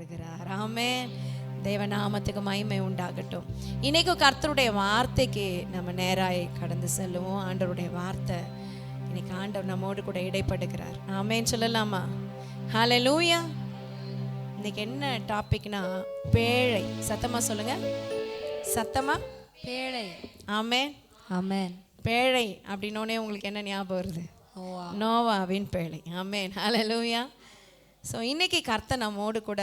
வருகிறார். ஆமென். தேவநாமத்துக்கு மகிமை உண்டாகட்டும். இன்னைக்கும் கர்த்தருடைய வார்த்தைக்கு நம்ம நேராய் கடந்து செல்லுவோம். ஆண்டவருடைய வார்த்தை இன்னைக்கு ஆண்டவர் நம்மோடு கூட இடைப்படுகிறார். ஆமென் சொல்லலாமா? ஹல்லேலூயா. இன்னைக்கு என்ன டாபிக்னா பேழை. சத்தமா சொல்லுங்க, சத்தமா. பேழை. ஆமென் ஆமென். பேழை அப்படின்னோடனே உங்களுக்கு என்ன ஞாபகம் வருது? நோவாவின் பேழை. ஆமென் ஹல்லேலூயா. ஸோ இன்னைக்கு கர்த்தர் நம்மோடு கூட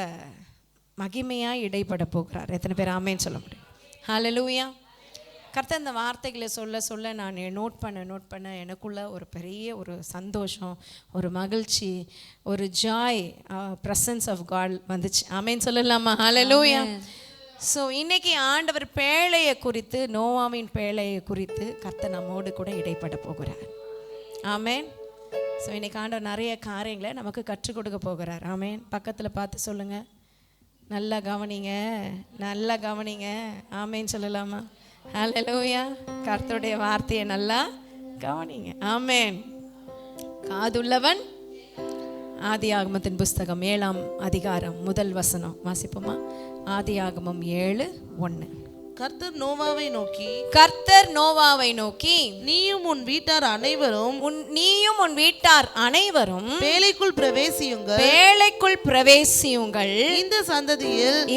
மகிமையாக இடைப்பட போகிறார். எத்தனை பேர் ஆமென் சொல்ல முடியும்? ஹல்லேலூயா. கர்த்தர் இந்த வார்த்தைகளை சொல்ல சொல்ல நான் நோட் பண்ண எனக்குள்ள ஒரு பெரிய ஒரு சந்தோஷம், ஒரு மகிழ்ச்சி, ஒரு ஜாய், ப்ரெசன்ஸ் ஆஃப் காட் வந்துச்சு. ஆமென் சொல்லலாமா? ஹல்லேலூயா. ஸோ இன்னைக்கு ஆண்டவர் பேழையை குறித்து, நோவாவின் பேழையை குறித்து கர்த்தர் நம்மோடு கூட இடைப்பட போகிறார். ஆமென். ஸோ இன்னைக்கு ஆண்டவர் நிறைய காரியங்களை நமக்கு கற்றுக் கொடுக்க போகிறார். ஆமென். பக்கத்தில் பார்த்து சொல்லுங்கள், நல்லா கவனிங்க, நல்லா கவனிங்க. ஆமென் சொல்லலாமா? ஹல்லேலூயா. கர்த்தருடைய வார்த்தையை நல்லா கவனிங்க. ஆமென். காதுள்ளவன் ஆதியாகமத்தின் புஸ்தகம் 7ஆம் அதிகாரம் 1 வசனம் வாசிப்போமா? ஆதியாகமம் 7:1. கர்த்தர் நோவாவை நோக்கி நீயும் உன் வீட்டார் அனைவரும் பேழைக்குள் பிரவேசியுங்கள்.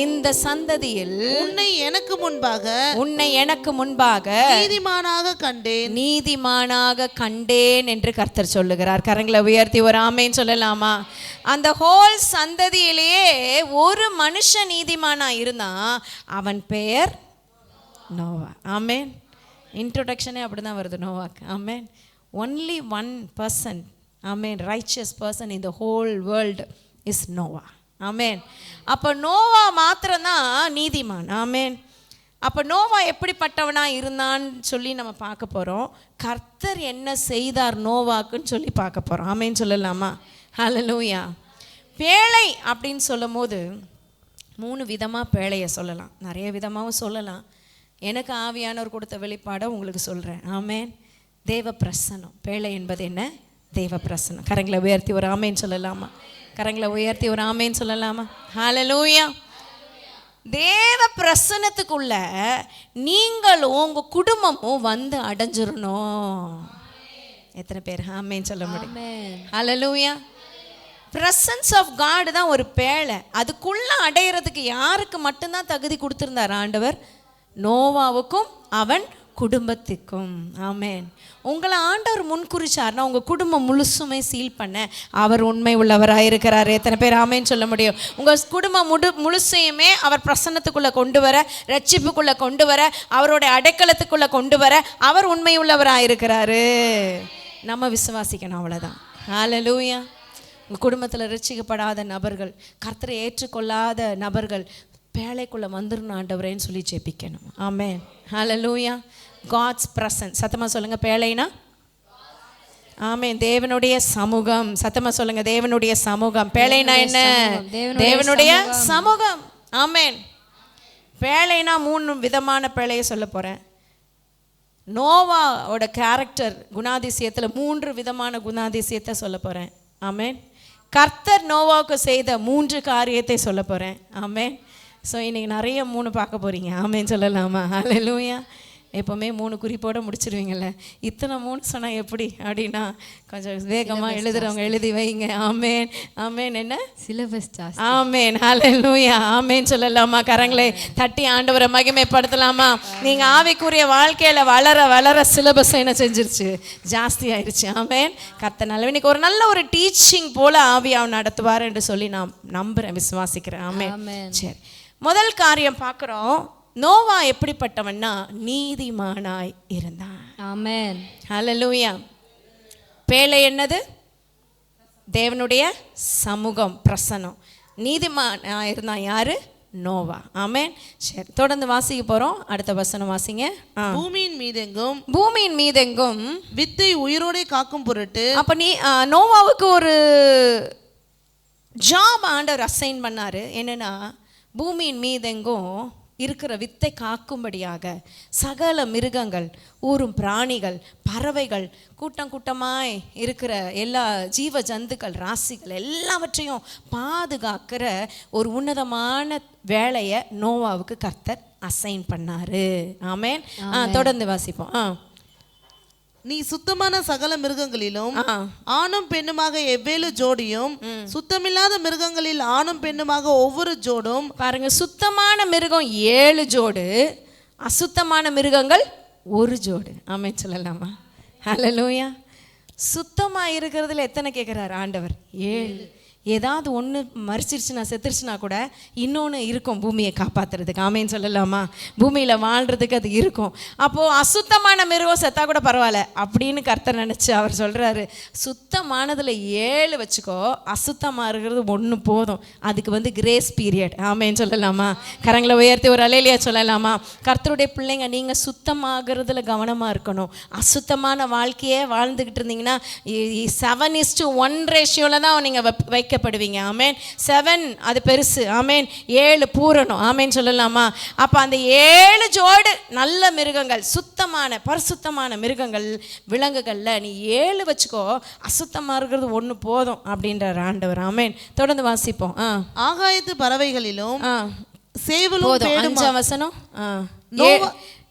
இந்த சந்ததியில் உன்னை எனக்கு முன்பாக நீதிமானாக கண்டேன் என்று கர்த்தர் சொல்லுகிறார். கரங்களை உயர்த்தி ஒரு ஆமென் சொல்லலாமா? அந்த ஹோல் சந்ததியிலேயே ஒரு மனுஷன் நீதிமானா இருந்தான். அவன் பெயர் நோவா. ஆமென். இன்ட்ரோடக்ஷனே அப்படி தான் வருது நோவாக்கு. Amen. Only one person, amen, righteous person in the whole world is Noah. Amen. அப்போ நோவா மாத்திரம்தான் நீதிமான். ஆமென். அப்போ நோவா எப்படிப்பட்டவனா இருந்தான்னு சொல்லி நம்ம பார்க்க போகிறோம். கர்த்தர் என்ன செய்தார் நோவாக்குன்னு சொல்லி பார்க்க போகிறோம். ஆமென் சொல்லலாமா? ஹல்லேலூயா. பேழை அப்படின்னு சொல்லும் போது 3 விதமாக பேழையை சொல்லலாம், நிறைய விதமாகவும் சொல்லலாம். எனக்கு ஆவியானவர் கொடுத்த வெளிப்பாடை உங்களுக்கு சொல்கிறேன். ஆமென். தேவ பிரசனம். பேழை என்பது என்ன? தேவ பிரசனம். கரங்களை உயர்த்தி ஒரு ஆமென் சொல்லலாமா? கரங்களை உயர்த்தி ஒரு ஆமென் சொல்லலாமா? ஹல்லேலூயா. தேவ பிரசனத்துக்குள்ள நீங்களும் உங்கள் குடும்பமும் வந்து அடைஞ்சிடணும். எத்தனை பேர் ஆமென் சொல்ல முடியும்? ஹல்லேலூயா. பிரசன்ஸ் ஆஃப் காட் தான் ஒரு பேழை. அதுக்குள்ளே அடையிறதுக்கு யாருக்கு மட்டும்தான் தகுதி கொடுத்துருந்தார் ஆண்டவர்? நோவாவுக்கும் அவன் குடும்பத்துக்கும். ஆமென். உங்களை ஆண்டவர் முன்குறிச்சார்னா உங்கள் குடும்பம் முழுசுமே சீல் பண்ண அவர் உண்மை உள்ளவராக இருக்கிறார். எத்தனை பேர் ஆமென் சொல்ல முடியும்? உங்கள் குடும்பம் முழுசையுமே அவர் பிரசன்னத்துக்குள்ளே கொண்டு வர, ரட்சிப்புக்குள்ளே கொண்டு வர, அவருடைய அடைக்கலத்துக்குள்ளே கொண்டு வர அவர் உண்மை உள்ளவராக இருக்கிறாரு. நம்ம விசுவாசிக்கணும், அவ்வளோதான். ஹல்லேலூயா. உங்கள் குடும்பத்தில் ரட்சிக்கப்படாத நபர்கள், கர்த்தரை ஏற்றுக்கொள்ளாத நபர்கள் பேழைக்குள்ளே வந்துடணும் ஆண்டவரேன்னு சொல்லி ஜெபிக்கணும். ஆமென். ஹல்லேலூயா. God's presence. சத்தமாக சொல்லுங்கள், பேழைனா ஆமென் தேவனுடைய சமூகம். சத்தமாக சொல்லுங்கள், தேவனுடைய சமூகம். பேழைனா என்ன? தேவனுடைய சமூகம். ஆமென். பேழைனா 3 விதமான பேழையை சொல்ல போகிறேன். நோவாவோட கேரக்டர் குணாதிசயத்தில் 3 விதமான குணாதிசயத்தை சொல்ல போகிறேன். ஆமென். கர்த்தர் நோவாவுக்கு செய்த 3 காரியத்தை சொல்ல போகிறேன். ஆமென். ஸோ இன்றைக்கி நிறைய 3 பார்க்க போகிறீங்க. ஆமென் சொல்லலாமா? ஹல்லேலூயா. எப்போவுமே 3 குறிப்போடு முடிச்சிடுவீங்கள்ல. இத்தனை 3 சொன்னால் எப்படி அப்படின்னா கொஞ்சம் வேகமாக எழுதுகிறவங்க எழுதி வைங்க. ஆமென். ஆமென். என்ன சிலபஸ் ஜாஸ்தி. ஆமென். ஹல்லேலூயா. ஆமென் சொல்லலாமா? கரங்களை தட்டி ஆண்டவரை மகிமைப்படுத்தலாமா? நீங்கள் ஆவிக்குரிய வாழ்க்கையில் வளர வளர சிலபஸ் என்ன செஞ்சிருச்சு? ஜாஸ்தி ஆயிடுச்சு. ஆமென். கர்த்தர் நல்லவர். இன்னைக்கு ஒரு நல்ல ஒரு டீச்சிங் போல் ஆவியாவை நடத்துவார் என்று சொல்லி நான் நம்புகிறேன், விசுவாசிக்கிறேன். ஆமென். சரி, முதல் காரியம் பார்க்குறோம். நோவா எப்படிப்பட்டவன்னா நீதிமானாய் இருந்தான். ஆமென். ஹல்லேலூயா. பேழை என்னது? தேவனுடைய சமூகம், பிரசனம். நீதிமானாய் இருந்தான் யாரு? நோவா. ஆமென். சரி, தொடர்ந்து வாசிக்க போகிறோம். அடுத்த வசனம் வாசிங்க. பூமியின் மீதெங்கும் வித்தை உயிரோடே காக்கும் பொருட்டு. அப்போ நோவாவுக்கு ஒரு ஜாப் ஆண்டவர் அசைன் பண்ணார். என்னென்னா பூமியின் மீதெங்கும் இருக்கிற வித்தை காக்கும்படியாக சகல மிருகங்கள், ஊரும் பிராணிகள், பறவைகள், கூட்டம் கூட்டமாய் இருக்கிற எல்லா ஜீவ ஜந்துக்கள், ராசிகள் எல்லாவற்றையும் பாதுகாக்கிற ஒரு உன்னதமான வேலையை நோவாவுக்கு கர்த்தர் அசைன் பண்ணாரு. ஆமென். தொடர்ந்து வாசிப்போம். நீ சுத்தமான சகல மிருகங்களிலும் ஆணும் பெண்ணுமாக எவ்வேறு ஜோடியும், சுத்தமில்லாத மிருகங்களில் ஆணும் பெண்ணுமாக ஒவ்வொரு ஜோடும். பாருங்க, சுத்தமான மிருகம் 7 ஜோடு, அசுத்தமான மிருகங்கள் 1 ஜோடு. ஆமென் சொல்லலாமா? ஹல்லேலூயா. சுத்தமா இருக்கிறதுல எத்தனை கேட்குறாரு ஆண்டவர்? 7. ஏதாவது ஒன்று மறிச்சிருச்சுன்னா, செத்துருச்சுன்னா கூட இன்னொன்று இருக்கும் பூமியை காப்பாற்றுறதுக்கு. ஆமேன்னு சொல்லலாமா? பூமியில் வாழ்கிறதுக்கு அது இருக்கும். அப்போது அசுத்தமான மிருகம் செத்தா கூட பரவாயில்ல அப்படின்னு கர்த்தர் நினச்சி அவர் சொல்கிறாரு, சுத்தமானதில் 7 வச்சுக்கோ, அசுத்தமாக இருக்கிறது 1 போதும். அதுக்கு கிரேஸ் பீரியட். ஆமேன்னு சொல்லலாமா? கரங்களை உயர்த்தி ஒரு அலையிலையா சொல்லலாமா? கர்த்தருடைய பிள்ளைங்க, நீங்கள் சுத்தமாகிறதுல கவனமாக இருக்கணும். அசுத்தமான வாழ்க்கையே வாழ்ந்துக்கிட்டு இருந்தீங்கன்னா 7:1 ரேஷியோவில் தான் நீங்கள் வைக்கப்படுவீங்க. ஆமேன். 7 அது பெருசு. ஆமேன். 7 பூரணம். ஆமேன் சொல்லலாமா? அப்போ அந்த 7 ஜோடு நல்ல மிருகங்கள், சுத்தமான பரிசுத்தமான மிருகங்கள், விலங்குகளில் நீ 7 வச்சுக்கோ, அசுத்தமாக இருக்கிறது 1 போதும் அப்படின்ற ஆண்டவர். ஆமேன். தொடர்ந்து வாசிப்போம். ஆகாயத்து பறவைகளிலும் சேவலும். 5 வசனம்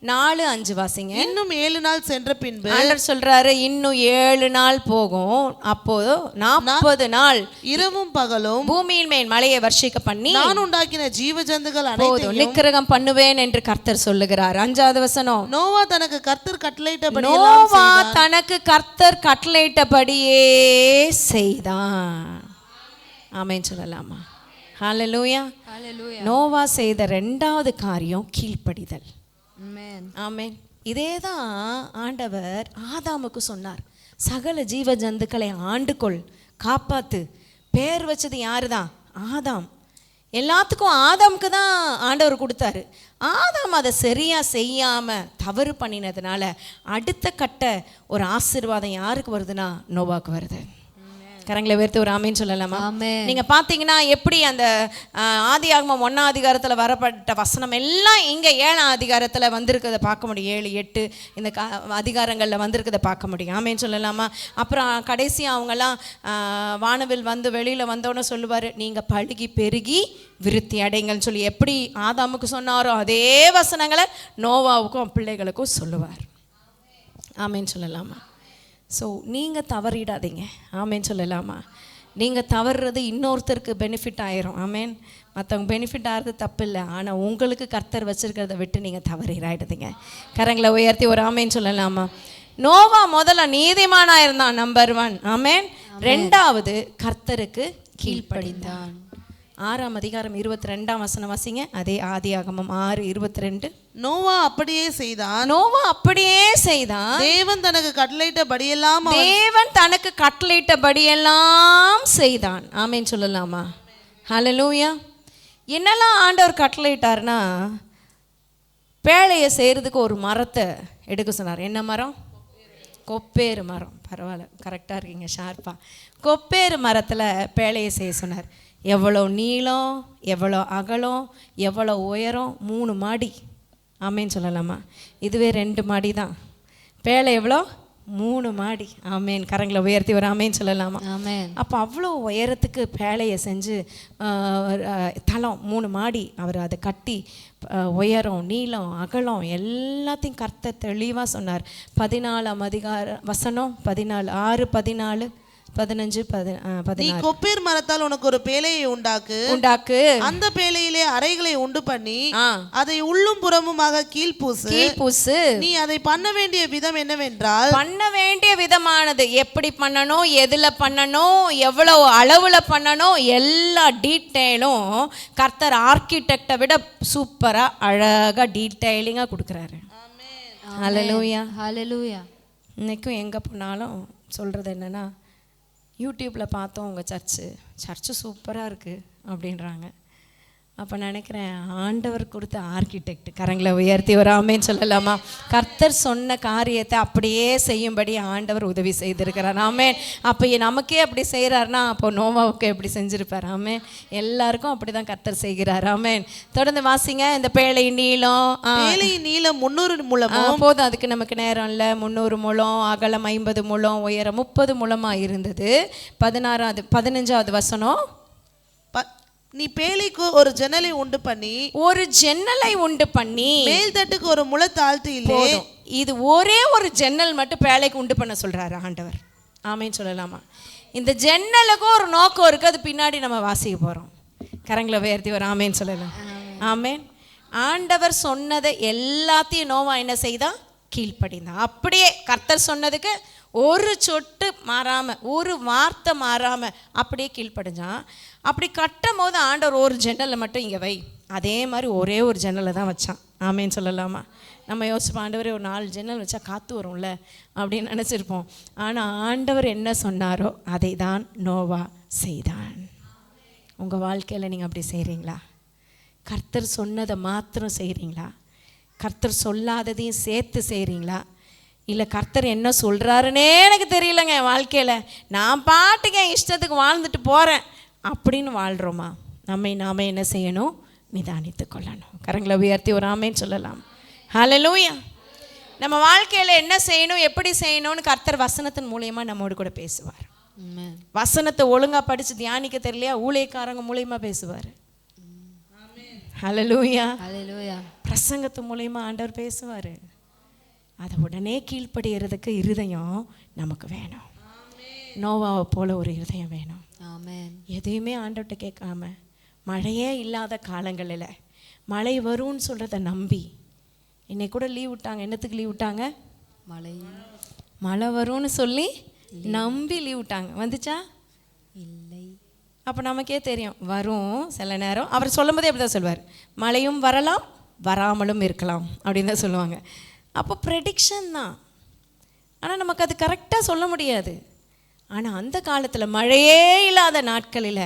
4-5 வாசிங்க. இன்னும் 7 நாள் சென்ற பின்பு ஆண்டவர் சொல்றாரு, இன்னும் 7 நாள் போகும், அப்போது 40 நாள் இரவும் பகலும் பூமியின் மேல் மழையை வர்ஷிக்க பண்ணி நான் உண்டாக்கின ஜீவ ஜந்துகள் அனைத்தையும் நிக்கிரகம் பண்ணுவேன் என்று கர்த்தர் சொல்லுகிறார். 5வது வசனம். நோவா தனக்கு கர்த்தர் கட்டளையிட்டபடியே செய்தான். ஆமென் சொல்லலாமா? ஹல்லேலூயா. நோவா செய்த 2வது காரியம் கீழ்ப்படிதல். ஆமென். இதே தான் ஆண்டவர் ஆதாமுக்கு சொன்னார். சகல ஜீவ ஜந்துக்களை ஆண்டுகொள், காப்பாத்து. பேர் வச்சது யாரு தான்? ஆதாம். எல்லாத்துக்கும் ஆதாமுக்கு தான் ஆண்டவர் கொடுத்தாரு. ஆதாம் அதை சரியா செய்யாம தவறு பண்ணினதுனால அடுத்த கட்ட ஒரு ஆசீர்வாதம் யாருக்கு வருதுன்னா நோவாக்கு வருது. கரங்களை உயர்த்தி ஒரு ஆமேன்னு சொல்லலாமா? நீங்க பாத்தீங்கன்னா எப்படி அந்த ஆதியாகமம் 1ஆம் அதிகாரத்துல வரப்பட்ட வசனம் எல்லாம் இங்க 7ஆம் அதிகாரத்துல வந்திருக்கிறத பார்க்க முடியும். 7, 8 இந்த அதிகாரங்கள்ல வந்திருக்கிறத பார்க்க முடியும். ஆமேன்னு சொல்லலாமா? அப்புறம் கடைசியா அவங்கெல்லாம் வானவில் வெளியில வந்தோன்னு சொல்லுவாரு, நீங்க பழுகி பெருகி விருத்தி அடைங்கள்னு சொல்லி எப்படி ஆதாமுக்கு சொன்னாரோ அதே வசனங்களை நோவாவுக்கும் பிள்ளைகளுக்கும் சொல்லுவார். ஆமேன்னு சொல்லலாமா? ஸோ நீங்கள் தவறிடாதீங்க. ஆமேன்னு சொல்லலாமா? நீங்கள் தவறுறது இன்னொருத்தருக்கு பெனிஃபிட் ஆயிரும். ஆமேன். மற்றவங்க பெனிஃபிட் ஆகிறது தப்பு இல்லை, ஆனால் உங்களுக்கு கர்த்தர் வச்சுருக்கிறத விட்டு நீங்கள் தவறிடாயிடுதுங்க. கரங்களை உயர்த்தி ஒரு ஆமேன்னு சொல்லலாமா? நோவா முதல்ல நீதிமானாக இருந்தான், நம்பர் 1. ஆமேன். 2வது கர்த்தருக்கு கீழ்ப்படிந்தான். 6ஆம் அதிகாரம் 22ஆம் வசனம் வாசிங்க. அதே ஆதியாகமம் 6:22. நோவா அப்படியே செய்தான். தேவன் தனக்கு கட்டளையிட்டபடியெல்லாம் செய்தான். ஆமேன்னு சொல்லலாமா? ஹல்லேலூயா. என்னெல்லாம் ஆண்டவர் கட்டளையிட்டார்னா, பேழையை செய்கிறதுக்கு ஒரு மரத்தை எடுக்க சொன்னார். என்ன மரம்? கொப்பேறு மரம். பரவாயில்ல, கரெக்டாக இருக்கீங்க, ஷார்ப்பாக. கொப்பேறு மரத்தில் பேழையை செய்ய சொன்னார். எவ்வளோ நீளம், எவ்வளோ அகலம், எவ்வளோ உயரம்? 3 மாடி. ஆமேன்னு சொல்லலாமா? இதுவே 2 மாடி தான். பேழை எவ்வளோ? 3 மாடி. ஆமேன். கரங்களை உயர்த்தி ஒரு ஆமேன்னு சொல்லலாமா? அப்போ அவ்வளோ உயரத்துக்கு பேழையை செஞ்சு தளம் 3 மாடி அவர் அதை கட்டி உயரம், நீளம், அகலம் எல்லாத்தையும் கர்த்தர் தெளிவாக சொன்னார். 14ஆம் அதிகார வசனம் 14, 6, 14, 15, 16. நீ கொப்பேர் மரத்தால் உனக்கு ஒரு பேழையை உண்டாக்கு. அந்த பேழையிலே அறைகளை உண்டு பண்ணி அதை உள்ளும் புறமுமாக கீழ்பூசு. நீ அதை பண்ண வேண்டிய விதம் என்னவென்றால், பண்ண வேண்டிய விதமானது எப்படி பண்ணணும், எதுல பண்ணணும், எவ்வளவு அளவுல பண்ணணும், எல்லா டீட்டெயிலும் கர்த்தர் ஆர்கிடெக்டை விட சூப்பரா அழகா டீட்டெயிலிங்கா கொடுக்குறாரு. ஹல்லேலூயா. ஹல்லேலூயா. இன்னைக்கும் எங்க போனாலும் சொல்றது என்னன்னா, யூடியூப்பில் பார்த்தோம் உங்கள் சர்ச்சு சூப்பராக இருக்குது அப்படின்றாங்க. அப்போ நினைக்கிறேன் ஆண்டவர் கொடுத்த ஆர்கிடெக்ட். கரங்களை உயர்த்தி ஒரு ஆமேன்னு சொல்லலாமா? கர்த்தர் சொன்ன காரியத்தை அப்படியே செய்யும்படி ஆண்டவர் உதவி செய்திருக்கிறார். ஆமேன். அப்போ நமக்கே அப்படி செய்கிறாருன்னா அப்போ நோவாவுக்கு எப்படி செஞ்சுருப்பார்? ஆமேன். எல்லாருக்கும் அப்படி தான் கர்த்தர் செய்கிறார். ஆமேன். தொடர்ந்து வாசிங்க. இந்த பேழையின் நீளம் 300 முழமும் போதும், அதுக்கு நமக்கு நேரம் இல்லை. 300 முழம், அகலம் 50 முழம், உயரம் 30 முழமாக இருந்தது. 15வது வசனம், நீ பேழைக்கு ஒரு ஜன்னலை உண்டு பண்ணி மேல் தட்டுக்கு ஒரு முழ தாழ்த்தியிலே. இது ஒரே ஒரு ஜன்னல் மட்டும் பேழைக்கு உண்டு பண்ண சொல்றாரு ஆண்டவர். ஆமேன்னு சொல்லலாமா? இந்த ஜன்னலுக்கும் ஒரு நோக்கம் இருக்கு, அது பின்னாடி நம்ம வாசிக்க போறோம். கரங்களை உயர்த்தி ஒரு ஆமேன்னு சொல்லலாம். ஆமேன். ஆண்டவர் சொன்னதை எல்லாத்தையும் நோவா என்ன செய்தா? கீழ்ப்படிந்தான். அப்படியே கர்த்தர் சொன்னதுக்கு ஒரு சொட்டு மாறாம, ஒரு வார்த்தை மாறாம அப்படியே கீழ்ப்படிஞ்சான். அப்படி கட்டும் போது ஆண்டவர் ஒரு ஜன்னலை மட்டும் இங்கே வை, அதே மாதிரி ஒரே ஒரு ஜன்னலை தான் வச்சான். ஆமேன்னு சொல்லலாமா? நம்ம யோசிப்போம், ஆண்டவரே ஒரு 4 ஜன்னல் வச்சா காற்று வரும்ல அப்படின்னு நினச்சிருப்போம். ஆனால் ஆண்டவர் என்ன சொன்னாரோ அதை தான் நோவா செய்தான். உங்கள் வாழ்க்கையில் நீங்கள் அப்படி செய்கிறீங்களா? கர்த்தர் சொன்னதை மாத்திரம் செய்கிறீங்களா? கர்த்தர் சொல்லாததையும் சேர்த்து செய்கிறீங்களா? இல்லை கர்த்தர் என்ன சொல்கிறாருன்னே எனக்கு தெரியலங்க என் வாழ்க்கையில், நான் பாட்டுக்கு என் இஷ்டத்துக்கு வாழ்ந்துட்டு போகிறேன் அப்படின்னு வாழ்கிறோமா? நாம என்ன செய்யணும்? நிதானித்து கொள்ளணும். கரங்களை உயர்த்தி ஒரு ஆமேன்னு சொல்லலாம். ஹல்லேலூயா. நம்ம வாழ்க்கையில் என்ன செய்யணும், எப்படி செய்யணும்னு கர்த்தர் வசனத்தின் மூலயமா நம்மோடு கூட பேசுவார். வசனத்தை ஒழுங்காக படித்து தியானிக்க தெரியலையா, ஊழியக்காரங்க மூலயமா பேசுவார். ஹல்லேலூயா. பிரசங்கத்து மூலயமா ஆண்டவர் பேசுவார். அதை உடனே கீழ்ப்படுகிறதுக்கு இருதயம் நமக்கு வேணும். நோவாவை போல ஒரு இருதயம் வேணும். எதையுமே ஆண்டவர்கிட்ட கேட்காம, மழையே இல்லாத காலங்களில் மழை வரும்னு சொல்கிறத நம்பி, இன்னைக்கு கூட லீவ் விட்டாங்க. என்னத்துக்கு லீவ் விட்டாங்க? மழை வரும்னு சொல்லி நம்பி லீவ் விட்டாங்க. வந்துச்சா? இல்லை. அப்போ நமக்கே தெரியும் வரும். சில நேரம் அவர் சொல்லும் போதே அப்படி தான் சொல்வார், மழையும் வரலாம் வராமலும் இருக்கலாம் அப்படின்னு தான் சொல்லுவாங்க. அப்போ ப்ரெடிக்ஷன் தான். ஆனால் நமக்கு அது கரெக்டாக சொல்ல முடியாது. ஆனால் அந்த காலத்தில் மழையே இல்லாத நாட்களில்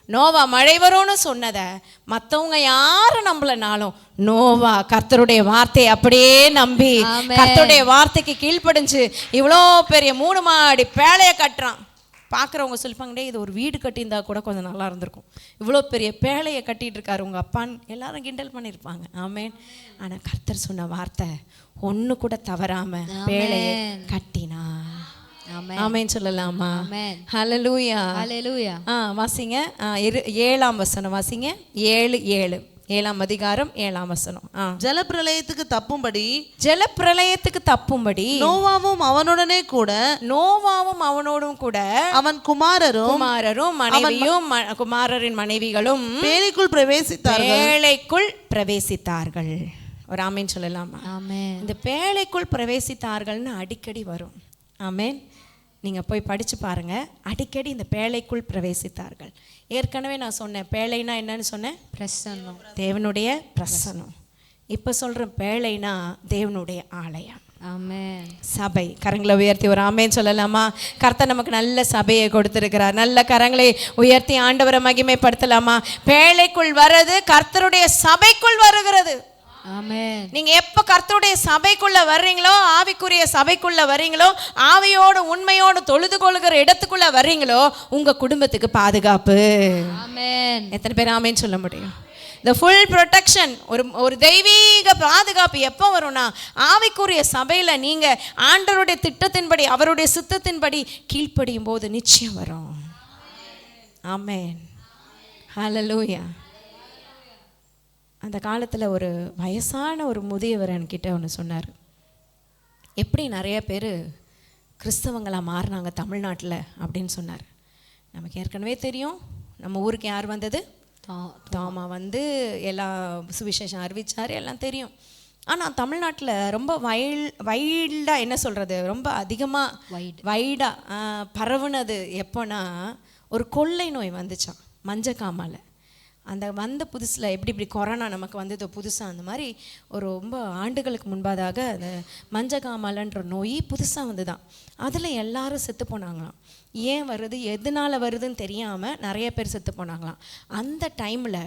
நோவா மழை வரும்னு சொன்னதை மற்றவங்க யாரும் நம்பலனாலும் நோவா கர்த்தருடைய வார்த்தையை அப்படியே நம்பி கர்த்தருடைய வார்த்தைக்கு கீழ்ப்படிஞ்சு இவ்வளோ பெரிய 3 மாடி பேழையை கட்டுறான். பார்க்குறவங்க சொல்லிப்பாங்கடே, இது ஒரு வீடு கட்டியிருந்தா கூட கொஞ்சம் நல்லா இருந்திருக்கும், இவ்வளோ பெரிய பேழையை கட்டிகிட்டு இருக்காரு உங்கள் அப்பான்னு எல்லாரும் கிண்டல் பண்ணியிருப்பாங்க. ஆமேன். ஆனால் கர்த்தர் சொன்ன வார்த்தை ஒன்று கூட தவறாம பேழையை கட்டினா. ஆமேன்னு சொல்லலாமா? ஹல்லேலூயா. வாசிங்க 7ஆம் வசனம் வாசிங்க. 7ஆம் அதிகாரம் 7ஆம் வசனம். ஜலப்பிரளயத்துக்கு தப்பும்படி நோவாவும் அவனோடும் கூட அவன் குமாரரும் மனைவியும் குமாரரின் மனைவிகளும் பேழைக்குள் பிரவேசித்தார்கள். ஒரு ஆமேன்னு சொல்லலாமா? இந்த பேழைக்குள் பிரவேசித்தார்கள்னு அடிக்கடி வரும். ஆமேன். நீங்கள் போய் படித்து பாருங்கள். அடிக்கடி இந்த பேழைக்குள் பிரவேசித்தார்கள். ஏற்கனவே நான் சொன்னேன், பேழைனா என்னன்னு சொன்னேன்? பிரசன்னம், தேவனுடைய பிரசன்னம். இப்போ சொல்கிறேன், பேழைனா தேவனுடைய ஆலயம். ஆமென். சபை. கரங்களை உயர்த்தி ஒரு ஆமேன்னு சொல்லலாமா? கர்த்தர் நமக்கு நல்ல சபையை கொடுத்திருக்கிறார். நல்ல கரங்களை உயர்த்தி ஆண்டவரை மகிமைப்படுத்தலாமா? பேழைக்குள் வர்றது கர்த்தருடைய சபைக்குள் வருகிறது. ஆமென். நீங்க எப்ப கர்த்தருடைய சபைக்குள்ள வர்றீங்களோ, ஆவிக்குரிய சபைக்குள்ள வர்றீங்களோ, ஆவியோடு உண்மையோடு தொழுது கொள்கிற இடத்துக்குள்ள வர்றீங்களோ, உங்க குடும்பத்துக்கு பாதுகாப்பு. ஆமென். எத்தனை பேர் ஆமென்னு சொல்ல முடியும்? the full protection, ஒரு தெய்வீக பாதுகாப்பு எப்போ வரும்னா, ஆவிக்குரிய சபையில நீங்க ஆண்டவருடைய திட்டத்தின்படி அவருடைய சித்தத்தின்படி கீழ்ப்படியும் போது நிச்சயம் வரும். ஆமென். ஹல்லேலூயா. அந்த காலத்தில் ஒரு வயசான ஒரு முதியவர் என்கிட்ட ஒன்று சொன்னார். எப்படி நிறைய பேர் கிறிஸ்தவங்களாக மாறினாங்க தமிழ்நாட்டில் அப்படின்னு சொன்னார். நமக்கு ஏற்கனவே தெரியும், நம்ம ஊருக்கு யார் வந்தது? தாமா வந்து எல்லா சுவிசேஷம் அறிவிச்சார், எல்லாம் தெரியும். ஆனால் தமிழ்நாட்டில் ரொம்ப வைல்டாக என்ன சொல்கிறது, ரொம்ப அதிகமாக வைடாக பரவுனது எப்போனா, ஒரு கொள்ளை நோய் வந்துச்சான் மஞ்சக்காமால. அந்த வந்த புதுசில் இப்படி கொரோனா நமக்கு வந்தது புதுசாக, அந்த மாதிரி ஒரு ரொம்ப ஆண்டுகளுக்கு முன்பாதாக அந்த மஞ்சக்காமலன்ற நோய் புதுசாக வந்து தான் அதில் எல்லாரும் செத்து போனாங்களாம். ஏன் வருது, எதனால வருதுன்னு தெரியாமல் நிறைய பேர் செத்து போனாங்களாம். அந்த டைமில்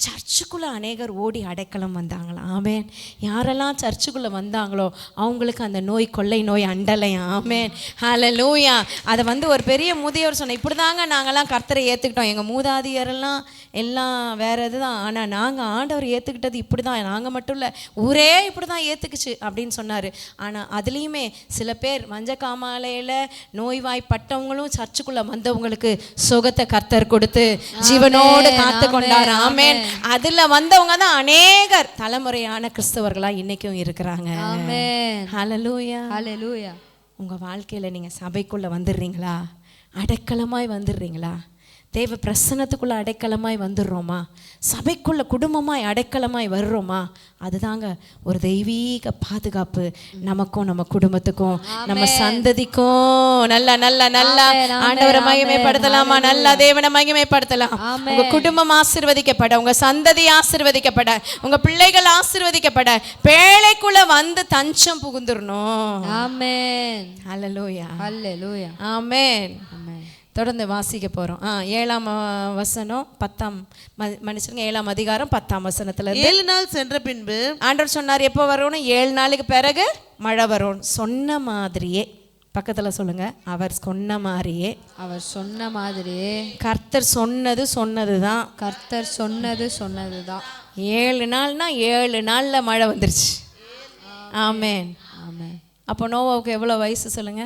சர்ச்சுக்குள்ளே அநேகர் ஓடி அடைக்கலம் வந்தாங்களாம். ஆமேன். யாரெல்லாம் சர்ச்சுக்குள்ளே வந்தாங்களோ அவங்களுக்கு அந்த நோய், கொள்ளை நோய் அண்டலையாம். ஆமேன். ஹல்லேலூயா. அதை வந்து ஒரு பெரிய முதியோர் சொன்ன, இப்படி தாங்க நாங்கள்லாம் கர்த்தரை ஏற்றுக்கிட்டோம், எங்கள் மூதாதியரெல்லாம் எல்லாம் வேறு இதுதான், ஆனால் நாங்கள் ஆண்டவர் ஏற்றுக்கிட்டது இப்படி தான், நாங்கள் மட்டும் இல்லை ஊரே இப்படி தான் ஏற்றுக்குச்சு அப்படின்னு சொன்னார். ஆனால் அதுலேயுமே சில பேர் மஞ்சக்காமாலையில் நோய்வாய்ப்பட்டவங்களும் சர்ச்சுக்குள்ளே வந்தவங்களுக்கு சுகத்தை கர்த்தர் கொடுத்து ஜீவனோடு காத்து கொண்டார். ஆமேன். அதுல வந்தவங்க தான் அநேகர் தலைமுறையான கிறிஸ்தவர்களா இன்னைக்கும் இருக்கிறாங்க. ஆமென். ஹல்லேலூயா. ஹல்லேலூயா. உங்க வாழ்க்கையில நீங்க சபைக்குள்ள வந்துடுறீங்களா? அடைக்கலமாய் வந்துடுறீங்களா? தேவ பிரசன்னத்துக்குள்ள அடைக்கலமாய் வந்துடுறோமா? சபைக்குள்ள குடும்பமாய் அடைக்கலமாய் வர்றோமா? அதுதாங்க ஒரு தெய்வீக பாதுகாப்பு நமக்கும் நம்ம குடும்பத்துக்கும் நம்ம சந்ததிக்கும். நல்ல நல்ல நல்ல ஆண்டவரை மகிமைப்படுத்தலாமா? நல்ல தேவனை மகிமைப்படுத்தலாம். உங்க குடும்பம் ஆசீர்வதிக்கப்பட, உங்க சந்ததி ஆசீர்வதிக்கப்பட, உங்க பிள்ளைகள் ஆசீர்வதிக்கப்பட பேழைக்குள்ள வந்து தஞ்சம் புகுந்துடணும். ஆமென். ஹல்லேலூயா. ஹல்லேலூயா. ஆமென். ஆமென். தொடர்ந்து வாசிக்க போறோம். 7ஆம் வசனம் 10ஆம் மனுஷங்க 7ஆம் அதிகாரம் 10ஆம் வசனத்துல 7 நாள் சென்ற பின்பு ஆண்டவர் சொன்னார், எப்போ வரும்னு? 7 நாளுக்கு பிறகு மழை வரும். சொன்ன மாதிரியே, பக்கத்துல சொல்லுங்க, அவர் சொன்ன மாதிரியே. அவர் சொன்ன மாதிரியே. கர்த்தர் சொன்னது சொன்னதுதான். கர்த்தர் சொன்னது சொன்னதுதான். 7 நாள்னா 7 நாள்ல மழை வந்துருச்சு. ஆமென். ஆமென். அப்போ நோவாவுக்கு எவ்வளோ வயசு சொல்லுங்க?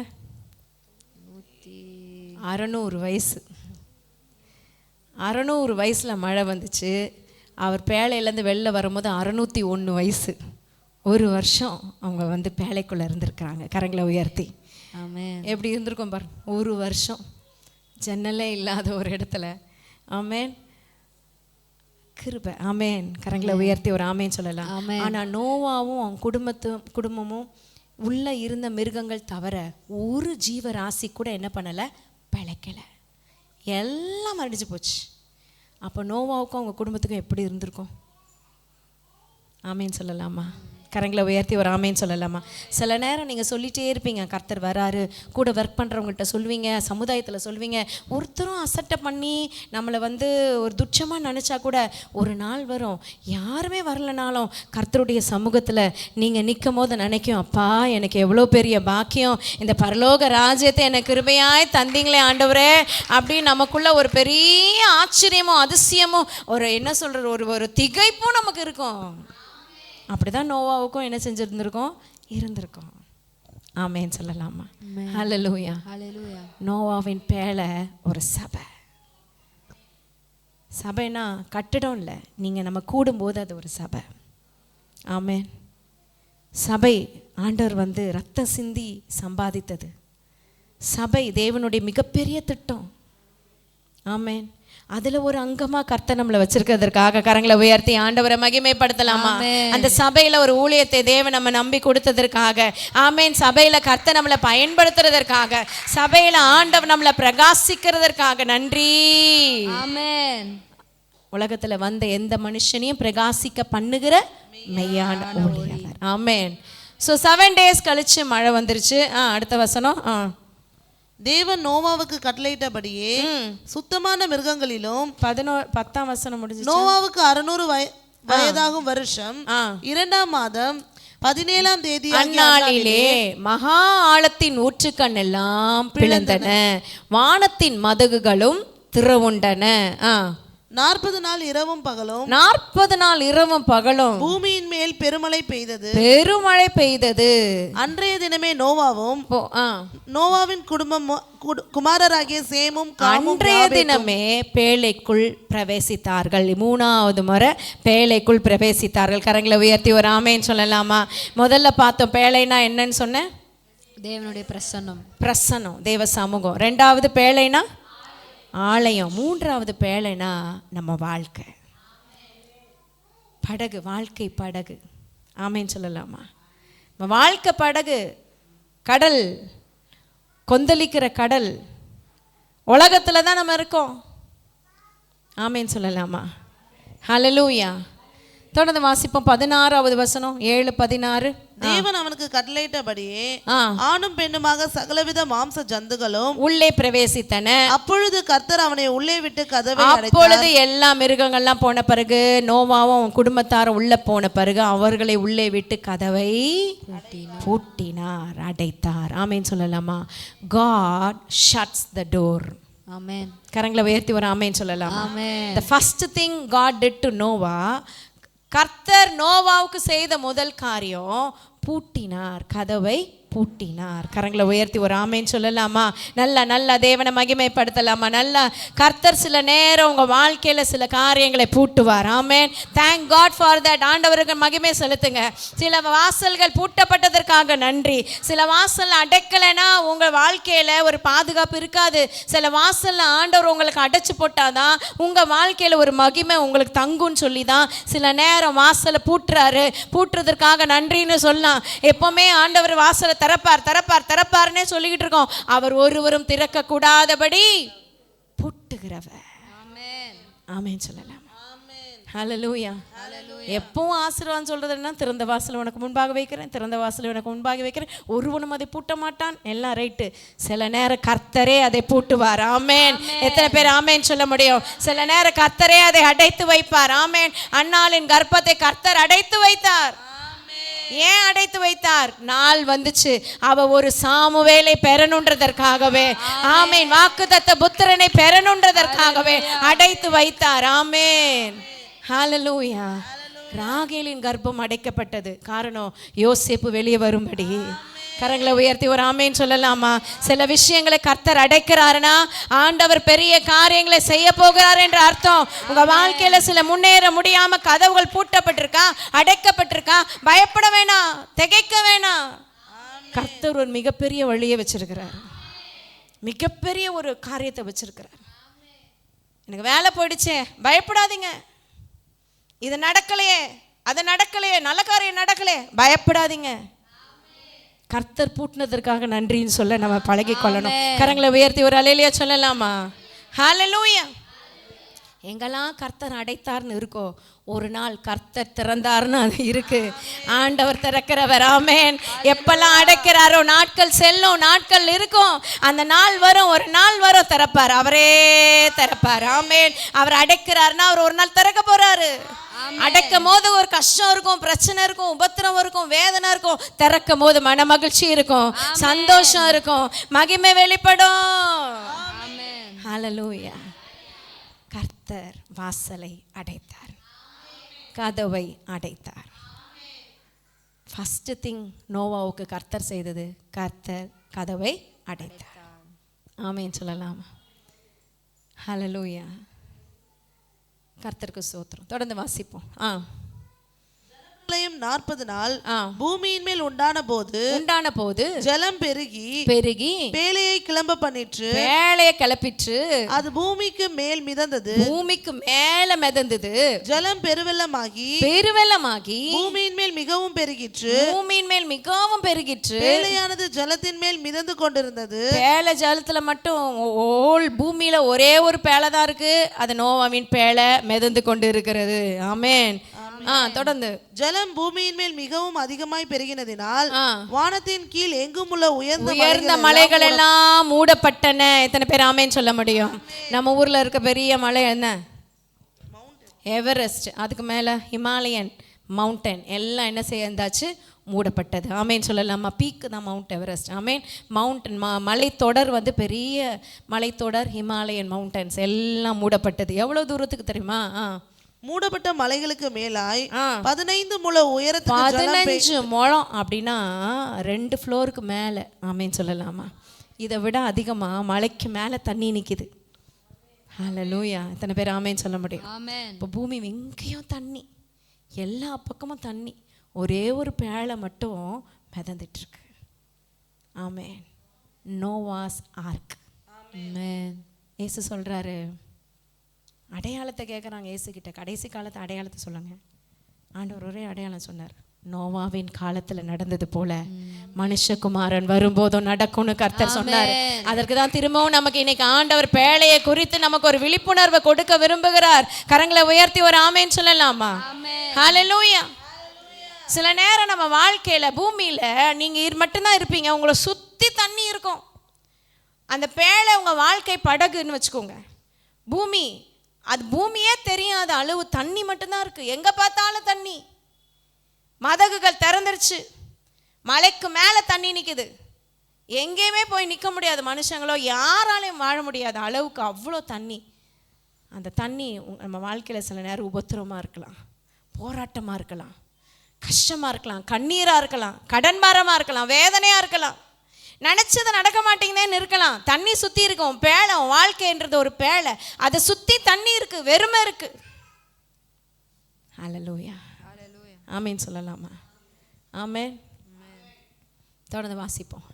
600 வயசு. 600 வயசுல மழை வந்துச்சு. அவர் பேழையிலேருந்து வெளில வரும்போது 601 வயசு. ஒரு வருஷம் அவங்க வந்து பேழைக்குள்ளே இருந்திருக்கிறாங்க. கரங்களை உயர்த்தி. ஆமென். எப்படி இருந்திருக்கும் பாரு, ஒரு வருஷம் ஜன்னலே இல்லாத ஒரு இடத்துல. ஆமென். கிருபை. ஆமென். கரங்களை உயர்த்தி ஒரு ஆமேன் சொல்லலாம். ஆனால் நோவாவும் அவங்க குடும்பமும் உள்ளே இருந்த மிருகங்கள் தவிர ஒரு ஜீவராசி கூட என்ன பண்ணலை? பிழைக்கலை. எல்லாம் மறைஞ்சு போச்சு. அப்போ நோவாவுக்கும் அவங்க குடும்பத்துக்கும் எப்படி இருந்திருக்கும்? ஆமேன்னு சொல்லலாமா? கரங்களை உயர்த்தி ஒரு ஆமேன்னு சொல்லலாமா? சில நேரம் நீங்கள் சொல்லிகிட்டே இருப்பீங்க, கர்த்தர் வராரு, கூட ஒர்க் பண்ணுறவங்கள்ட்ட சொல்லுவீங்க, சமுதாயத்தில் சொல்லுவீங்க, ஒருத்தரும் அசட்டை பண்ணி நம்மளை வந்து ஒரு துச்சமாக நினச்சா கூட ஒரு நாள் வரும், யாருமே வரலனாலும் கர்த்தருடைய சமூகத்தில் நீங்கள் நிற்கும் போது நினைக்கும், அப்பா எனக்கு எவ்வளோ பெரிய பாக்கியம், இந்த பரலோக ராஜ்யத்தை எனக்கு கிருபையாய் தந்தீங்களே ஆண்டவரே அப்படின்னு நமக்குள்ள ஒரு பெரிய ஆச்சரியமும் அதிசயமும் ஒரு என்ன சொல்கிற ஒரு திகைப்பும் நமக்கு இருக்கும். அப்படிதான் நோவாவுக்கும் என்ன செஞ்சிருந்திருக்கோம்? இருந்திருக்கோம். ஆமேன்னு சொல்லலாமா? ஹல்லேலூயா. ஹல்லேலூயா. நோவாவின் பேழை ஒரு சபை. சபைனா கட்டிடம் இல்லை, நீங்கள் நம்ம கூடும்போது அது ஒரு சபை. ஆமேன். சபை ஆண்டவர் வந்து ரத்தம் சிந்தி சம்பாதித்தது. சபை தேவனுடைய மிகப்பெரிய திட்டம். ஆமேன். அதில் ஒரு அங்கமாக கர்த்தர் நம்மளை வச்சிருக்கிறதுக்காக கரங்களை உயர்த்தி ஆண்டவரை மகிமைப்படுத்தலாமா? அந்த சபையில் ஒரு ஊழியத்தை தேவன் நம்ம நம்பி கொடுத்ததற்காக. ஆமேன். சபையில் கர்த்தர் நம்மளை பயன்படுத்துறதற்காக, சபையில் ஆண்டவர் நம்மளை பிரகாசிக்கிறதற்காக நன்றி. ஆமென். உலகத்தில் வந்த எந்த மனுஷனையும் பிரகாசிக்க பண்ணுகிற மெய்யான ஊழியர். ஆமேன். ஸோ 7 days கழிச்சு மழை வந்துருச்சு. அடுத்த வசனம். தேவன் நோவாவுக்கு கட்டளையிட்டபடியே சுத்தமான மிருகங்களிலும் 10ஆம் வசனம் முடிஞ்சு. நோவாவுக்கு 600 வயதாகும் வருஷம் 2ஆம் மாதம் 17ஆம் தேதி அந்நாளிலே மகா ஆழத்தின் ஊற்றுக்கண் எல்லாம் பிளந்தன, வானத்தின் மதகுகளும் திறவுண்டன. 40 நாள் இரவும் பகலும் 40 நாள் இரவும் பகலும் பூமியின் மேல் பெருமழை பெய்தது. பெருமழை பெய்தது. அன்றைய தினமே நோவாவும் நோவாவின் குமாரராகிய சேமும் அன்றைய தினமே பேழைக்குள் பிரவேசித்தார்கள். 3வது முறை பேழைக்குள் பிரவேசித்தார்கள். கரங்களை உயர்த்தி ஒரு ஆமேன்னு சொல்லலாமா? முதல்ல பார்த்தோம் பேழைனா என்னன்னு சொன்னேன்? தேவனுடைய பிரசன்னம். பிரசன்னம், தேவ சமூகம். 2வது பேழைனா ஆலயம். 3வது பேழைனா நம்ம வாழ்க்கை, படகு, வாழ்க்கை படகு. ஆமேன்னு சொல்லலாமா? நம்ம வாழ்க்கை படகு, கடல், கொந்தளிக்கிற கடல், உலகத்தில் தான் நம்ம இருக்கோம். ஆமேன்னு சொல்லலாமா? ஹல்லேலூயா. தொடர்ந்து வாசிப்போம் 16வது வசனம் 7:16. தேவன் அவனுக்கு கட்டளையிட்டபடியே ஆணும் பெண்ணுமாக சகலவித மாம்ச ஜந்துகளும் உள்ளே பிரவேசித்தன. அப்பொழுது கர்த்தர் அவனை உள்ளே விட்டு கதவை அப்பொழுது எல்லா மிருகங்கள்லாம் போன பிறகு நோவாவும் குடும்பத்தாரும் உள்ள போன பிறகு அவர்களை உள்ளே விட்டு கதவை பூட்டினார், அடைத்தார். ஆமேன் சொல்லலாமா? God shuts the door. ஆமென். கரங்களை உயர்த்தி ஒரு ஆமேன் சொல்லலாம். ஆமென். The first thing God did to Noah, கர்த்தர் நோவாவுக்கு செய்த முதல் காரியம் பூட்டினார், கதவை பூட்டினார். கரங்களை உயர்த்தி ஒரு ஆமேன் சொல்லலாமா? நல்லா தேவனை மகிமைப்படுத்தலாமா? நல்லா கர்த்தர் சில நேரம் உங்க வாழ்க்கையில சில காரியங்களை பூட்டுவார். Amen. Thank God for that. ஆண்டவருக்கு மகிமை செலுத்துங்க. சில வாசல்கள் பூட்டப்பட்டதற்காக நன்றி. சில வாசல் அடைக்கலைன்னா உங்க வாழ்க்கையில ஒரு பாதுகாப்பு இருக்காது. சில வாசல்ல ஆண்டவர் உங்களுக்கு அடைச்சு போட்டாதான் உங்க வாழ்க்கையில ஒரு மகிமை உங்களுக்கு தங்குன்னு சொல்லி தான் சில நேரம் வாசலை பூட்டுறாரு. பூட்டுறதற்காக நன்றின்னு சொல்லலாம். எப்பவுமே ஆண்டவர் வாசலை திறப்பார்னே சொல்லிக்கிட்டு இருக்கோம். அவர் ஒருவரும் திறக்க கூடாதபடி பூட்டுகிறவர். ஆமென் சொல்லலாம். ஹல்லேலூயா. எப்பவும் ஆசீர்வாதம் சொல்றதுன்னா திறந்த வாசல் உனக்கு முன்பாக வைக்கிறேன், திறந்த வாசல் உனக்கு முன்பாக வைக்கிறேன், ஒருவனும் அதை பூட்ட மாட்டான். எல்லாம் ரைட்டு. சில நேரம் கர்த்தரே அதை பூட்டுவார். ஆமேன். எத்தனை பேர் ஆமேன் சொல்ல முடியும்? சில நேரம் கர்த்தரே அதை அடைத்து வைப்பார். ஆமேன். அன்னாளின் கர்ப்பத்தை கர்த்தர் அடைத்து வைத்தார். ஏன் அடைத்து வைத்தார்? நாள் வந்துச்சு, அவ ஒரு சாமுவேலை பெறணுன்றதற்காகவே. ஆமேன். வாக்குத்தத்த புத்திரனை பெறணுன்றதற்காகவே அடைத்து வைத்தார். ஆமேன். ஹல்லேலூயா. ராகேலின் கர்ப்பம் அடைக்கப்பட்டது. காரணம் யோசேப்பு வெளியே வரும்படி. கரங்களை உயர்த்தி ஒரு ஆமேன் சொல்லலாமா? சில விஷயங்களை கர்த்தர் அடைக்கிறாருன்னா ஆண்டவர் பெரிய காரியங்களை செய்ய போகிறார் என்ற அர்த்தம். உங்க வாழ்க்கையில சில முன்னேற முடியாம கதவுகள் பூட்டப்பட்டிருக்கா, அடைக்கப்பட்டிருக்கா, பயப்பட வேணாம், திகைக்க வேணாம். கர்த்தர் ஒரு மிகப்பெரிய வழியை வச்சிருக்கிறார், மிகப்பெரிய ஒரு காரியத்தை வச்சிருக்கிறார். எனக்கு வேலை போயிடுச்சே, பயப்படாதீங்க. இது நடக்கலையே, அது நடக்கலையே, நல்ல காரியம் நடக்கலையே, பயப்படாதீங்க. கர்த்தர் பூட்டினதற்காக நன்றின்னு சொல்ல நம்ம பழகி கொள்ளணும். கரங்களை உயர்த்தி ஒரு அல்லேலூயா சொல்லலாமா? ஹல்லேலூயா. எங்கெல்லாம் கர்த்தர் அடைத்தார்னு இருக்கோ, ஒரு நாள் கர்த்தர் திறந்தார்னு அது இருக்கு. ஆண்டவர் திறக்கிறவர். ஆமேன். எப்பெல்லாம் அடைக்கிறாரோ நாட்கள் செல்லும், நாட்கள் இருக்கும். அந்த நாள் வரும், ஒரு நாள் வரும், திறப்பார். அவரே திறப்பார். ஆமேன். அவர் அடைக்கிறாருன்னா அவர் ஒரு நாள் திறக்க போறாரு. அடைக்கும் போது ஒரு கஷ்டம் இருக்கும், பிரச்சனை இருக்கும், உபத்திரம் இருக்கும், வேதனை இருக்கும். திறக்கும் போது மன மகிழ்ச்சி இருக்கும், சந்தோஷம் இருக்கும், மகிமை வெளிப்படும். ஹல்லேலூயா. கர்த்தர் வாசலை அடைத்தார், கதவை அடைத்தார். ஃபர்ஸ்ட் திங் நோவாவுக்கு கர்த்தர் செய்தது, கர்த்தர் கதவை அடைத்தார். ஆமேன் சொல்லலாமா? ஹல்லேலூயா. கர்த்தருக்கு ஸ்தோத்திரம். தொடர்ந்து வாசிப்போம். 40 நாள் பூமியின் மேல் உண்டான போது ஜலம் பெருகி பேழையை கிளம்ப பண்ணிற்று, பேழையை கிளப்பிற்று. அது பூமிக்கு மேல் மிதந்தது, பூமிக்கு மேல மிதந்தது. ஜலம் பெருவெள்ளமாகி பூமியின் மேல் மிகவும் பெருகிற்று, பேழையானது ஜலத்தின் மேல் மிதந்து கொண்டிருந்தது. பேழை ஜலத்துல மட்டும் பூமியில ஒரே ஒரு பேழை தான் இருக்கு, அது நோவாவின் பேழை மிதந்து கொண்டு இருக்கிறது. ஆமேன். தொடர்ந்து ஜலம் பூமியின் மேல் மிகவும் அதிகமாய் பெருகினதினால் வானத்தின் கீழ் எங்கும் உள்ள உயர்ந்த மலைகள் எல்லாம் மூடப்பட்டன. எத்தனை பேர் ஆமேன் சொல்ல முடியும்? நம்ம ஊர்ல இருக்க பெரிய மலை என்ன? எவரெஸ்ட். அதுக்கு மேல ஹிமாலயன் மவுண்டன் எல்லாம் என்ன செய்தாச்சு? மூடப்பட்டது. ஆமேன் சொல்லலாமா? பீக்கு தான் மவுண்ட் எவரெஸ்ட். ஆமேன். மவுண்டன் மலைத்தொடர் வந்து பெரிய மலைத்தொடர், ஹிமாலயன் மவுண்டன்ஸ் எல்லாம் மூடப்பட்டது. எவ்வளவு தூரத்துக்கு தெரியுமா? மூடப்பட்ட மலைகளுக்கு மேலாய் 15 முழ உயரத்துக்கு 15 முழம் அப்படின்னா 2 ஃப்ளோருக்கு மேலே. ஆமேன் சொல்லலாமா? இதை விட அதிகமா மலைக்கு மேலே தண்ணி நிற்குது. ஹல்லேலூயா. எத்தனை பேர் ஆமேன் சொல்ல முடியும்? இப்போ பூமி எங்கேயும் தண்ணி, எல்லா பக்கமும் தண்ணி, ஒரே ஒரு பேழை மட்டும் மிதந்துட்டு இருக்கு. ஆமேன். Noah's ark. ஆமேன். இயேசு சொல்றாரு, அடையாளத்தை கேட்குறாங்க இயேசுகிட்ட. கடைசி காலத்தை அடையாளத்தை சொல்லுங்க. ஆண்டவர் ஒரே அடையாளம் சொன்னார், நோவாவின் காலத்துல நடந்தது போல மனுஷகுமாரன் வரும்போதும் நடக்கும்னு கர்த்தர் சொன்னார். அதற்கு தான் திரும்பவும் நமக்கு இன்னைக்கு ஆண்டவர் பேழையை குறித்து நமக்கு ஒரு விழிப்புணர்வை கொடுக்க விரும்புகிறார். கரங்களை உயர்த்தி ஒரு ஆமேன் சொல்லலாமா? ஹalleluya. சில நேரம் நம்ம வாழ்க்கையில பூமியில நீங்க மட்டும்தான் இருப்பீங்க, உங்களை சுத்தி தண்ணி இருக்கும். அந்த பேழை உங்க வாழ்க்கை படகுன்னு வச்சுக்கோங்க. பூமி அது பூமியே தெரியாத அளவு தண்ணி மட்டும்தான் இருக்கு, எங்க பார்த்தாலும் தண்ணி. மதகுகள் திறந்துருச்சு, மலைக்கு மேல தண்ணி நிக்குது, எங்கேயுமே போய் நிற்க முடியாது, மனுஷங்களோ யாராலையும் வாழ முடியாத அளவுக்கு அவ்வளோ தண்ணி. அந்த தண்ணி நம்ம வாழ்க்கையில் சில நேரம் உபத்திரமாக இருக்கலாம், போராட்டமாக இருக்கலாம், கஷ்டமாக இருக்கலாம், கண்ணீராக இருக்கலாம், கடன் பாரமாக இருக்கலாம், வேதனையாக இருக்கலாம், நினச்சது நடக்க மாட்டேங்குதேன்னு இருக்கலாம். தண்ணி சுற்றி இருக்கும், பேழை வாழ்க்கைன்றது ஒரு பேழை, அதை சுற்றி தண்ணி இருக்குது, வெறுமை இருக்குது. ஹல்லேலூயா, ஆமேன் சொல்லலாமா? ஆமேன். தொடர்ந்து வாசிப்போம்.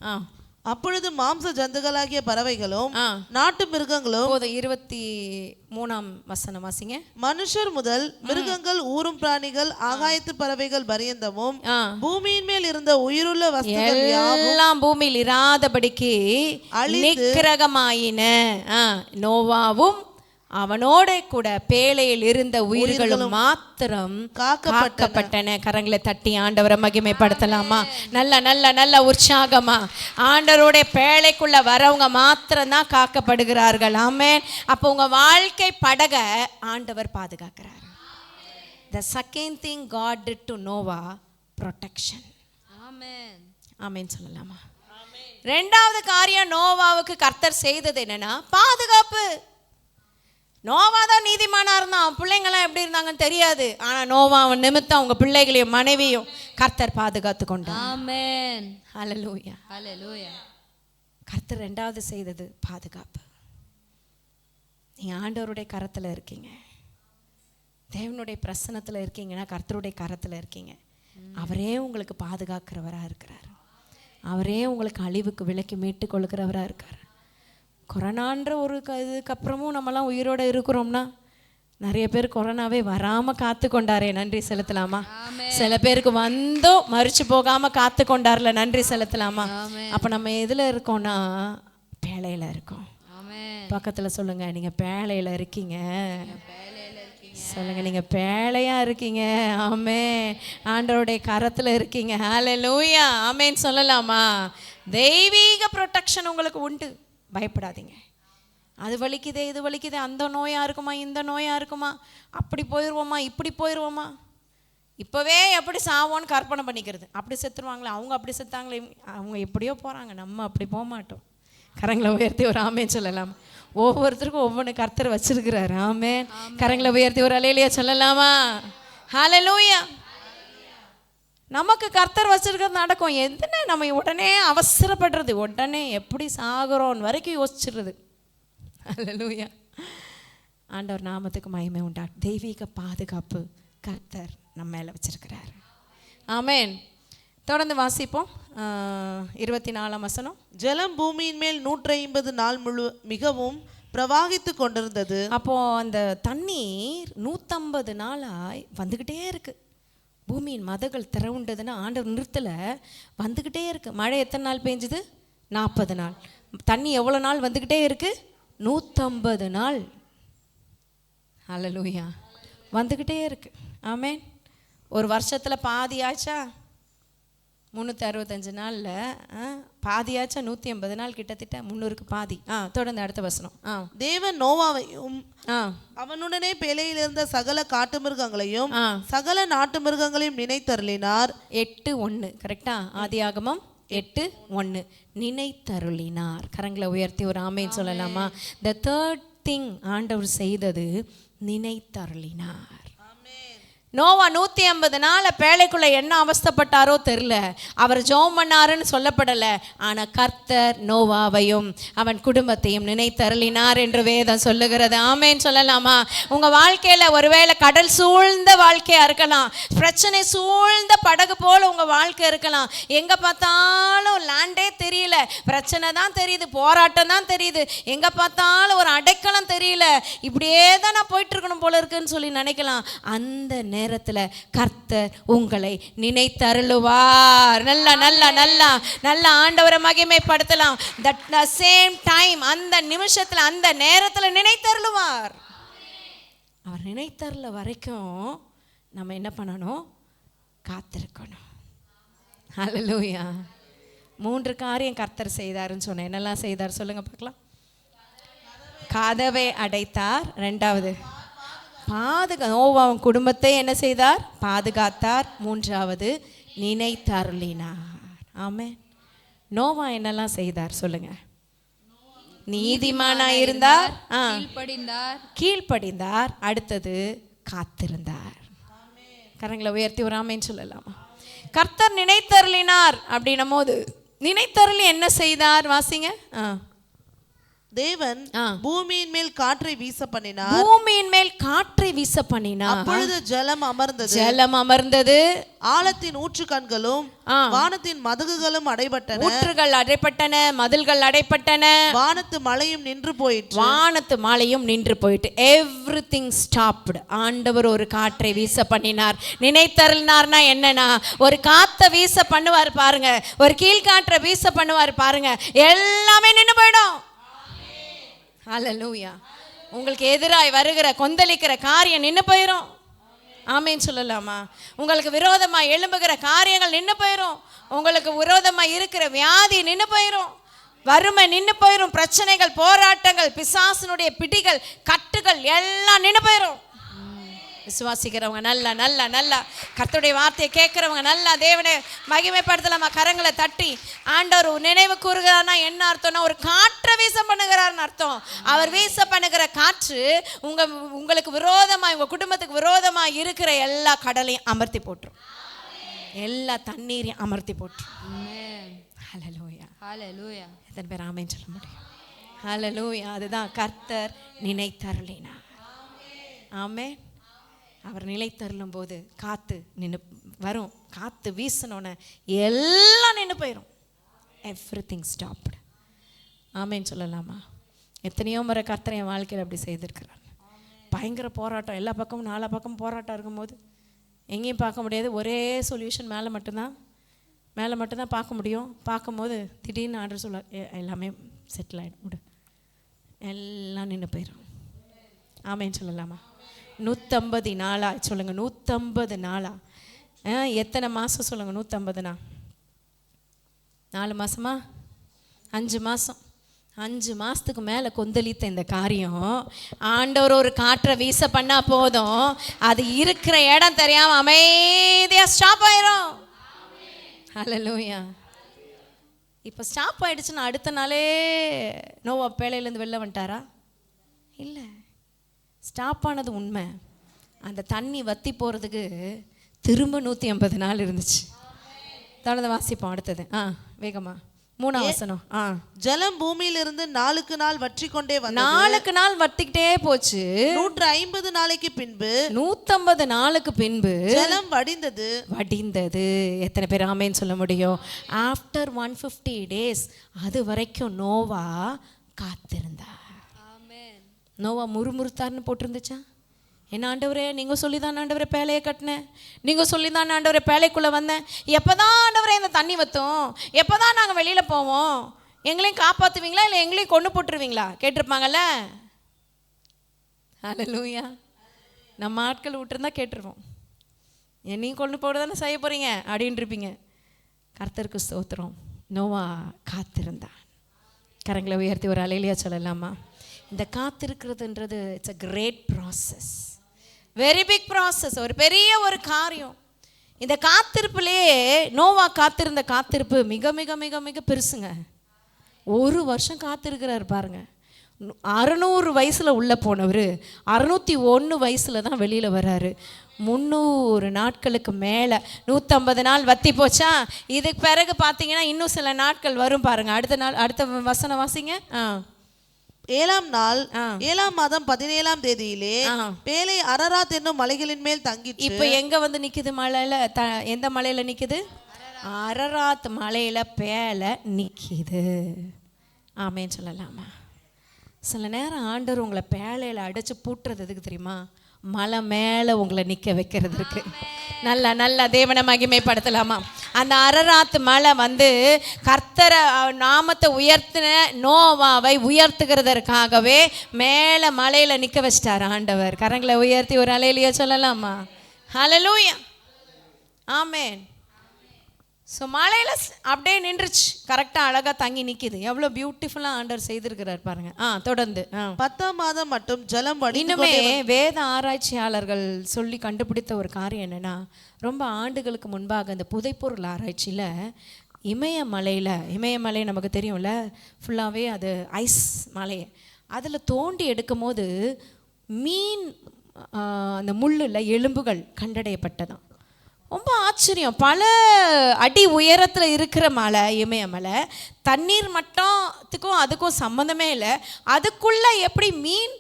அப்பொழுது மாம்ச ஜந்துகளாகிய பறவைகளும் நாட்டு மிருகங்களும் 23ஆம் வசனம் வாசிங்க. மனுஷர் முதல் மிருகங்கள், ஊரும் பிராணிகள், ஆகாயத்து பறவைகள் பரியந்தமும் பூமியின் மேல் இருந்த உயிருள்ள வஸ்துகள் எல்லாம் பூமியில் இராதபடிக்கு நிக்கிரகமாயின. நோவாவும் அவனோட கூட பேழையில் இருந்த உயிர்களும் மாத்திரம் காக்கப்பட்டன. கரங்களை தட்டி ஆண்டவரை மகிமைப்படுத்தலாமா? நல்ல நல்ல நல்ல உற்சாகமா ஆண்டவரோட பேழைக்குள்ள வரவங்க மாத்திரம் தான் காக்கப்படுகிறார்கள். ஆமென். அப்போ உங்க வாழ்க்கை படக ஆண்டவர் பாதுகாக்கிறார். The second thing God did to Noah, protection. ஆமென். ஆமென் சொல்லலாமா? ரெண்டாவது காரியம் நோவாவுக்கு கர்த்தர் செய்தது என்னன்னா பாதுகாப்பு. நோவா தான் நீதிமானா இருந்தான், அவன் பிள்ளைங்களாம் எப்படி இருந்தாங்கன்னு தெரியாது. ஆனா நோவா அவன் நிமித்தம் அவங்க பிள்ளைகளையும் மனைவியும் கர்த்தர் பாதுகாத்து கொண்டார். ஆமென். ஹல்லேலூயா, ஹல்லேலூயா. கர்த்தர் ரெண்டாவது செய்தது பாதுகாப்பு. நீங்க ஆண்டவருடைய கரத்துல இருக்கீங்க, தேவனுடைய பிரசன்னத்துல இருக்கீங்கன்னா கர்த்தருடைய கரத்துல இருக்கீங்க. அவரே உங்களுக்கு பாதுகாக்கிறவரா இருக்கிறார், அவரே உங்களுக்கு அழிவுக்கு விலக்கி மீட்டு கொள்கிறவரா இருக்கார். கொரோனான்ற ஒரு இதுக்கப்புறமும் நம்மலாம் உயிரோடு இருக்கிறோம்னா நிறைய பேர் கொரோனாவே வராமல் காத்து கொண்டாரே, நன்றி செலுத்தலாமா? சில பேருக்கு வந்தோம் மறிச்சு போகாமல் காத்து கொண்டார்ல, நன்றி செலுத்தலாமா? அப்போ நம்ம எதில் இருக்கோம்னா பேழையில் இருக்கோம். பக்கத்தில் சொல்லுங்க, நீங்கள் பேழையில் இருக்கீங்க. சொல்லுங்க, நீங்கள் பேழையாக இருக்கீங்க. ஆமே, ஆண்டவருடைய கரத்தில் இருக்கீங்க. ஹல்லேலூயா, ஆமேன்னு சொல்லலாமா? தெய்வீக ப்ரொடெக்ஷன் உங்களுக்கு உண்டு, பயப்படாதீங்க. அது வலிக்குதே, இது வலிக்குதே, அந்த நோயாக இருக்குமா, இந்த நோயாக இருக்குமா, அப்படி போயிடுவோமா, இப்படி போயிடுவோமா, இப்போவே எப்படி சாவோன்னு கற்பனை பண்ணிக்கிறது. அப்படி செத்துருவாங்களே, அவங்க அப்படி செத்தாங்களே, அவங்க எப்படியோ போகிறாங்க, நம்ம அப்படி போக மாட்டோம். கரங்களை உயர்த்தி ஒரு ஆமேன்னு சொல்லலாம். ஒவ்வொருத்தருக்கும் ஒவ்வொன்று கர்த்தர் வச்சிருக்கிறாரு. ஆமேன். கரங்களை உயர்த்தி ஒரு அல்லேலூயா சொல்லலாமா? ஹல்லேலூயா. நமக்கு கர்த்தர் வச்சிருக்கிறது நடக்கும். எதுனா நம்ம உடனே அவசரப்படுறது, உடனே எப்படி சாகுறோன்னு வரைக்கும் யோசிச்சிடுறது. ஹல்லேலூயா. ஆண்டவர் நாமத்துக்கு மகிமை உண்டா. தெய்வீக பாதுகாப்பு கர்த்தர் நம்ம மேலே வச்சிருக்கிறார். ஆமேன். தொடர்ந்து வாசிப்போம். 24ஆம் வசனம். ஜலம் பூமியின் மேல் 150 நாள் முழு மிகவும் பிரவாகித்து கொண்டிருந்தது. அப்போ அந்த தண்ணீர் 150 நாளாய் வந்துக்கிட்டே இருக்கு. பூமியின் மதகள் திறவுண்டதுன்னா ஆண்டவர் நிறுத்தல, வந்துக்கிட்டே இருக்கு. மழை எத்தனை நாள் பெஞ்சுது? 40 நாள். தண்ணி எவ்வளோ நாள் வந்துக்கிட்டே இருக்கு? 150 நாள். ஹல்லேலூயா, வந்துக்கிட்டே இருக்கு. ஆமேன். ஒரு வருஷத்தில் பாதி ஆச்சா? 365 நாளில் பாதியாச்சா? 180 நாள், கிட்டத்தட்ட 300க்கு பாதி. தொடர்ந்து அடுத்த வசனம். தேவன் நோவாவையும் அவனுடனே பேழையில் இருந்த சகல காட்டு மிருகங்களையும் சகல நாட்டு மிருகங்களையும் நினைத்தருளினார். 8:1 கரெக்டா? ஆதியாகமம் 8:1 நினைத்தருளினார். கரங்களை உயர்த்தி ஒரு ஆமேன்னு சொல்லலாமா? The third thing ஆண்டவர் செய்தது நினைத்தருளினார். நோவா 150 நாள் பேழைக்குள்ள என்ன அவஸ்தைப்பட்டாரோ தெரியல, அவர் ஜெபம் பண்ணாருன்னு சொல்லப்படலை. ஆனால் கர்த்தர் நோவாவையும் அவன் குடும்பத்தையும் நினைத்தருளினார் என்று வேதம் சொல்லுகிறது. ஆமேன்னு சொல்லலாமா? உங்கள் வாழ்க்கையில் ஒருவேளை கடல் சூழ்ந்த வாழ்க்கையாக இருக்கலாம், பிரச்சனை சூழ்ந்த படகு போல் உங்கள் வாழ்க்கை இருக்கலாம். எங்கே பார்த்தாலும் லேண்டே தெரியல, பிரச்சனை தான் தெரியுது, போராட்டம் தான் தெரியுது, எங்கே பார்த்தாலும் ஒரு அடைக்கலம் தெரியல, இப்படியே தான் நான் போயிட்டு இருக்கணும் போல இருக்குன்னு சொல்லி நினைக்கலாம். அந்த நேரத்தில் கர்த்தர் உங்களை நினைத்தருளுவார். நல்ல நல்ல நல்ல நல்ல ஆண்டவரை மகிமைப்படுத்தலாம். தட் த சேம் டைம், அந்த நிமிஷத்தில் அந்த நேரத்தில் நினைத்தருளுவார். அவர் நினைத்தருள வரைக்கும் நம்ம என்ன பண்ணணும்? காத்திருக்கணும். ஹல்லேலூயா. 3 காரியம் கர்த்தர் செய்தாருன்னு சொன்னேன். என்னெல்லாம் செய்தார் சொல்லுங்க பார்க்கலாம். கதவை அடைத்தார். 2வது நோவாவின் குடும்பத்தை என்ன செய்தார்? பாதுகாத்தார். 3வது நினைத்தருளினார். ஆமென். நோவா என்னெல்லாம் செய்தார் சொல்லுங்க. நீதிமானாய் இருந்தார், கீழ்ப்படிந்தார், அடுத்தது காத்திருந்தார். கரங்களை உயர்த்தி ஒரு ஆமென் சொல்லலாமா? கர்த்தர் நினைத்தருளினார் அப்படின்னும் போது நினைத்தருளி என்ன செய்தார்? வாசிங்க. தேவன் பூமியின் மேல் காற்றை வீச பண்ணினார். பூமியின் மேல் காற்றை வீச பண்ணினார். அப்பொழுது ஜலம் அமர்ந்தது. ஆழத்தின் ஊற்றுக்கண்களும் வானத்தின் மதகுகளும் அடைபட்டன. ஊற்றுகள் அடைப்பட்டன, மதில்கள் அடைப்பட்டன. வானத்து மழையும் நின்று போயிட்டு எவ்ரிதிங் ஸ்டாப்டு. ஆண்டவர் ஒரு காற்றை வீச பண்ணினார். நினைத்தருளினார்னா என்னன்னா, ஒரு காத்தை வீச பண்ணுவார் பாருங்க, ஒரு கீழ்காற்றை வீச பண்ணுவார் பாருங்க, எல்லாமே நின்று போயிடும். ஹல்லேலூயா. உங்களுக்கு எதிராய் வருகிற கொந்தளிக்கிற காரியம் நின்று போயிடும். ஆமென் சொல்லலாமா? உங்களுக்கு விரோதமாக எழும்புகிற காரியங்கள் நின்று போயிடும். உங்களுக்கு விரோதமாக இருக்கிற வியாதி நின்று போயிடும். வறுமை நின்று போயிடும். பிரச்சனைகள், போராட்டங்கள், பிசாசினுடைய பிடிகள், கட்டுகள் எல்லாம் நின்று போயிடும். விசுவாசிக்கிறவங்க நல்லா நல்லா நல்லா கர்த்தருடைய வார்த்தையை கேட்கிறவங்க நல்லா தேவனை மகிமைப்படுத்தலாமா? கரங்களை தட்டி ஆண்டவர் நினைவு கூறுகிறார்னா என்ன அர்த்தம்னா, ஒரு காற்றை வீச பண்ணுகிறார்னு அர்த்தம். அவர் வீச பண்ணுகிற காற்று உங்களுக்கு விரோதமாக, உங்க குடும்பத்துக்கு விரோதமாக இருக்கிற எல்லா கடலையும் அமர்த்தி போட்டுரும். எல்லா தண்ணீரையும் அமர்த்தி போட்டுரும். ஹல்லேலூயா. ஹல்லேலூயா. எத்தனை பேர் ஆமென் சொல்ல முடியும்? ஹல்லேலூயா. அதுதான் கர்த்தர் நினைத்தருளினார். ஆமென். அவர் நிலைத்தருளும் போது காற்று நின்று வரும். காற்று வீசணுன்னு எல்லாம் நின்று போயிடும். Everything stopped. ஆமென் சொல்லலாமா? எத்தனையோ முறை கர்த்தர் என் வாழ்க்கையில் அப்படி செய்திருக்கிறார். பயங்கர போராட்டம், எல்லா பக்கமும் 4 பக்கம் போராட்டம் இருக்கும்போது எங்கேயும் பார்க்க முடியாது. ஒரே சொல்யூஷன் மேலே மட்டும்தான் பார்க்க முடியும். பார்க்கும்போது திடீர்னு ஆர்டர் சொல்ல எல்லாமே செட்டில் ஆகிடும். விடு, எல்லாம் நின்று போயிடும். ஆமென் சொல்லலாமா? 150 நாளா சொல்லுங்க. 150 நாளா? எத்தனை மாதம் சொல்லுங்க? 150 4 மாதமா? 5 மாதம். 5 மாதத்துக்கு மேலே கொந்தளித்த இந்த காரியம் ஆண்டவர் ஒரு காற்றை வீச பண்ணா போதும், அது இருக்கிற இடம் தெரியாமல் அமைதியாக ஸ்டாப் ஆயிரும். ஹல்லேலூயா. இப்போ ஸ்டாப் ஆயிடுச்சுன்னா அடுத்த நாளே நோவா பேழையிலேருந்து வெளில வந்துட்டாரா? இல்லை, ஸ்டாப் ஆனது உண்மை. அந்த தண்ணி வற்றி போகிறதுக்கு திரும்ப 150 நாள் இருந்துச்சு. தொடர்ந்து வாசிப்போம். அடுத்தது வேகமா 3ஆம் வசனம். ஜலம் பூமியிலிருந்து நாளுக்கு நாள் வற்றி கொண்டே வந்தது. நாளுக்கு நாள் வற்றிக்கிட்டே போச்சு. 150 நாளைக்கு பின்பு 150 நாளுக்கு பின்பு ஜலம் வடிந்தது. எத்தனை பேர் ஆமென் சொல்ல முடியும்? ஆஃப்டர் 150 days அது வரைக்கும் நோவா காத்திருந்தார். நோவா முறுமுறுத்தார்னு போட்டிருந்துச்சா? என்ன ஆண்டவரே, நீங்கள் சொல்லி தான் ஆண்டவரே பேழையை கட்டினேன், நீங்கள் சொல்லி தான் ஆண்டவரே பேழைக்குள்ளே வந்தேன், எப்போ தான் ஆண்டவரே இந்த தண்ணி வற்றும், எப்போ தான் நாங்கள் வெளியில் போவோம், எங்களையும் காப்பாற்றுவீங்களா இல்லை எங்களையும் கொண்டு போட்டுருவீங்களா கேட்டிருப்பாங்கல்ல? ஹல்லேலூயா. நம்ம ஆட்கள் விட்டுருந்தா கேட்டுருவோம். என்னையும் கொண்டு போட தானே செய்ய போகிறீங்க அப்படின்ட்டு இருப்பீங்க. கர்த்தருக்கு ஸ்தோத்திரம். நோவா காத்திருந்தான். கரங்களை உயர்த்தி ஒரு அலையிலையா சொல்லலாமா? இந்த காத்திருக்கிறதுன்றது it's a great process, very big process, ஒரு பெரிய ஒரு காரியம். இந்த காத்திருப்புலேயே நோவா காத்திருந்த காத்திருப்பு மிக மிக மிக மிக பெருசுங்க. 1 வருஷம் காத்திருக்கிறார் பாருங்க. 600 வயசில் உள்ளே போனவர் 601 வயசில் தான் வெளியில் வர்றாரு. 300 நாட்களுக்கு மேலே 150 நாள் வத்தி போச்சா? இதுக்கு பிறகு பார்த்தீங்கன்னா இன்னும் சில நாட்கள் வரும் பாருங்க. அடுத்த வசனம் வாசிங்க. 7ஆம் நாள் 7ஆம் மாதம் 17ஆம் தேதியிலே பேழை அரராத் என்னும் மலைகளின் மேல் தங்கிச்சு. இப்போ எங்க வந்து நிக்குது? மலையில எந்த மலையில நிக்குது? அரராத் மலையில பேழை நிக்குது. ஆமென் சொல்லலாமா? சில நேரம் ஆண்டவர் உங்களை பேழையில அடைச்சு பூட்டுறது எதுக்கு தெரியுமா? மலை மேலே உங்களை நிற்க வைக்கிறதுக்கு. நல்லா நல்லா தேவனை மகிமைப்படுத்தலாமா? அந்த அரராத்து மலை வந்து கர்த்தரை நாமத்தை உயர்த்தின நோவாவை உயர்த்துகிறதற்காகவே மேலே மலையில் நிற்க வச்சிட்டார் ஆண்டவர். கரங்களை உயர்த்தி ஒரு அலையிலேயே சொல்லலாமா? ஹalleluya ஆமென். ஸோ மழையில் அப்படியே நின்றுச்சு, கரெக்டாக அழகாக தங்கி நிற்கிது. எவ்வளோ பியூட்டிஃபுல்லாக ஆண்டவர் செய்திருக்கிறார் பாருங்க. தொடர்ந்து 10ஆம் மாதம் மட்டும் ஜலம் இன்னுமே வேத ஆராய்ச்சியாளர்கள் சொல்லி கண்டுபிடித்த ஒரு காரியம் என்னன்னா, ரொம்ப ஆண்டுகளுக்கு முன்பாக இந்த புதைப்பொருள் ஆராய்ச்சியில் இமயமலை நமக்கு தெரியும்ல, ஃபுல்லாகவே அது ஐஸ் மலை, அதில் தோண்டி எடுக்கும் போது மீன் அந்த முள்ளில் எலும்புகள் கண்டடையப்பட்டதாம். ரொம்ப ஆச்சரியம். பல அடி உயரத்தில் இருக்கிற மலை, இமயமலை, தண்ணீர் மட்டத்துக்கும் அதுக்கும் சம்மந்தமே இல்லை. அதுக்குள்ளே எப்படி மீன்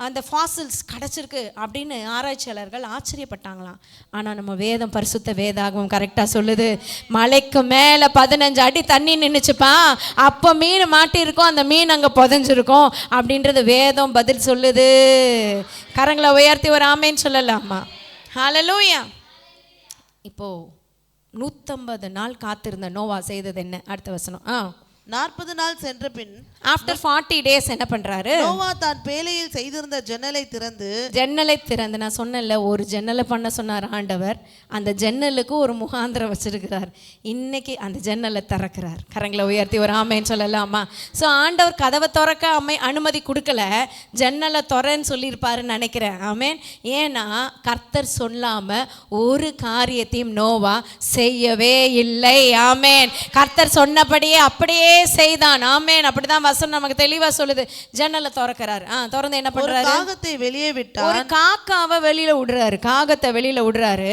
அந்த ஃபாசில்ஸ் கிடச்சிருக்கு அப்படின்னு ஆராய்ச்சியாளர்கள் ஆச்சரியப்பட்டாங்களாம். ஆனால் நம்ம வேதம், பரிசுத்த வேதாகமம் கரெக்டாக சொல்லுது, மலைக்கு மேலே 15 அடி தண்ணி நின்றுச்சுப்பா, அப்போ மீன் மாட்டியிருக்கோம், அந்த மீன் அங்கே புதைஞ்சிருக்கும் அப்படின்றது வேதம் பதில் சொல்லுது. கரங்களை உயர்த்தி ஒரு ஆமேன்னு சொல்லலாமா? ஹalleluya. இப்போது 150 நாள் காத்திருந்த நோவா செய்தது என்ன? அடுத்த வசனம். 40 நாள் சென்ற பின் ஆஃப்டர் 40 days என்ன பண்றாரு? நோவா தான் பேழையில் செய்திருந்த ஜன்னலை திறந்து நான் சொன்னேன்ல, ஒரு ஜன்னலை பண்ண சொன்னார் ஆண்டவர். அந்த ஜன்னலுக்கு ஒரு முகாந்திரம் வச்சிருக்கிறார். இன்னைக்கு அந்த ஜன்னலை திறக்கிறார். கரங்களை உயர்த்தி ஒரு ஆமேன்னு சொல்லலாமா? ஸோ ஆண்டவர் கதவை திறக்க அனுமதி கொடுக்கல, ஜன்னலை திறன்னு சொல்லியிருப்பாருன்னு நினைக்கிறேன். ஆமேன். ஏன்னா கர்த்தர் சொல்லாம ஒரு காரியத்தையும் நோவா செய்யவே இல்லை. ஆமேன். கர்த்தர் சொன்னபடியே அப்படியே செய்தான். ஆமேன். அப்படிதான் வசனம் நமக்கு தெளிவா சொல்லுது. ஜன்னலை திறக்கிறார். திறந்து என்ன பண்றாரு? காகத்தை வெளியே விட்டார். ஒரு காக்காவை வெளியில விடுறாரு, காகத்தை வெளியில விடுறாரு.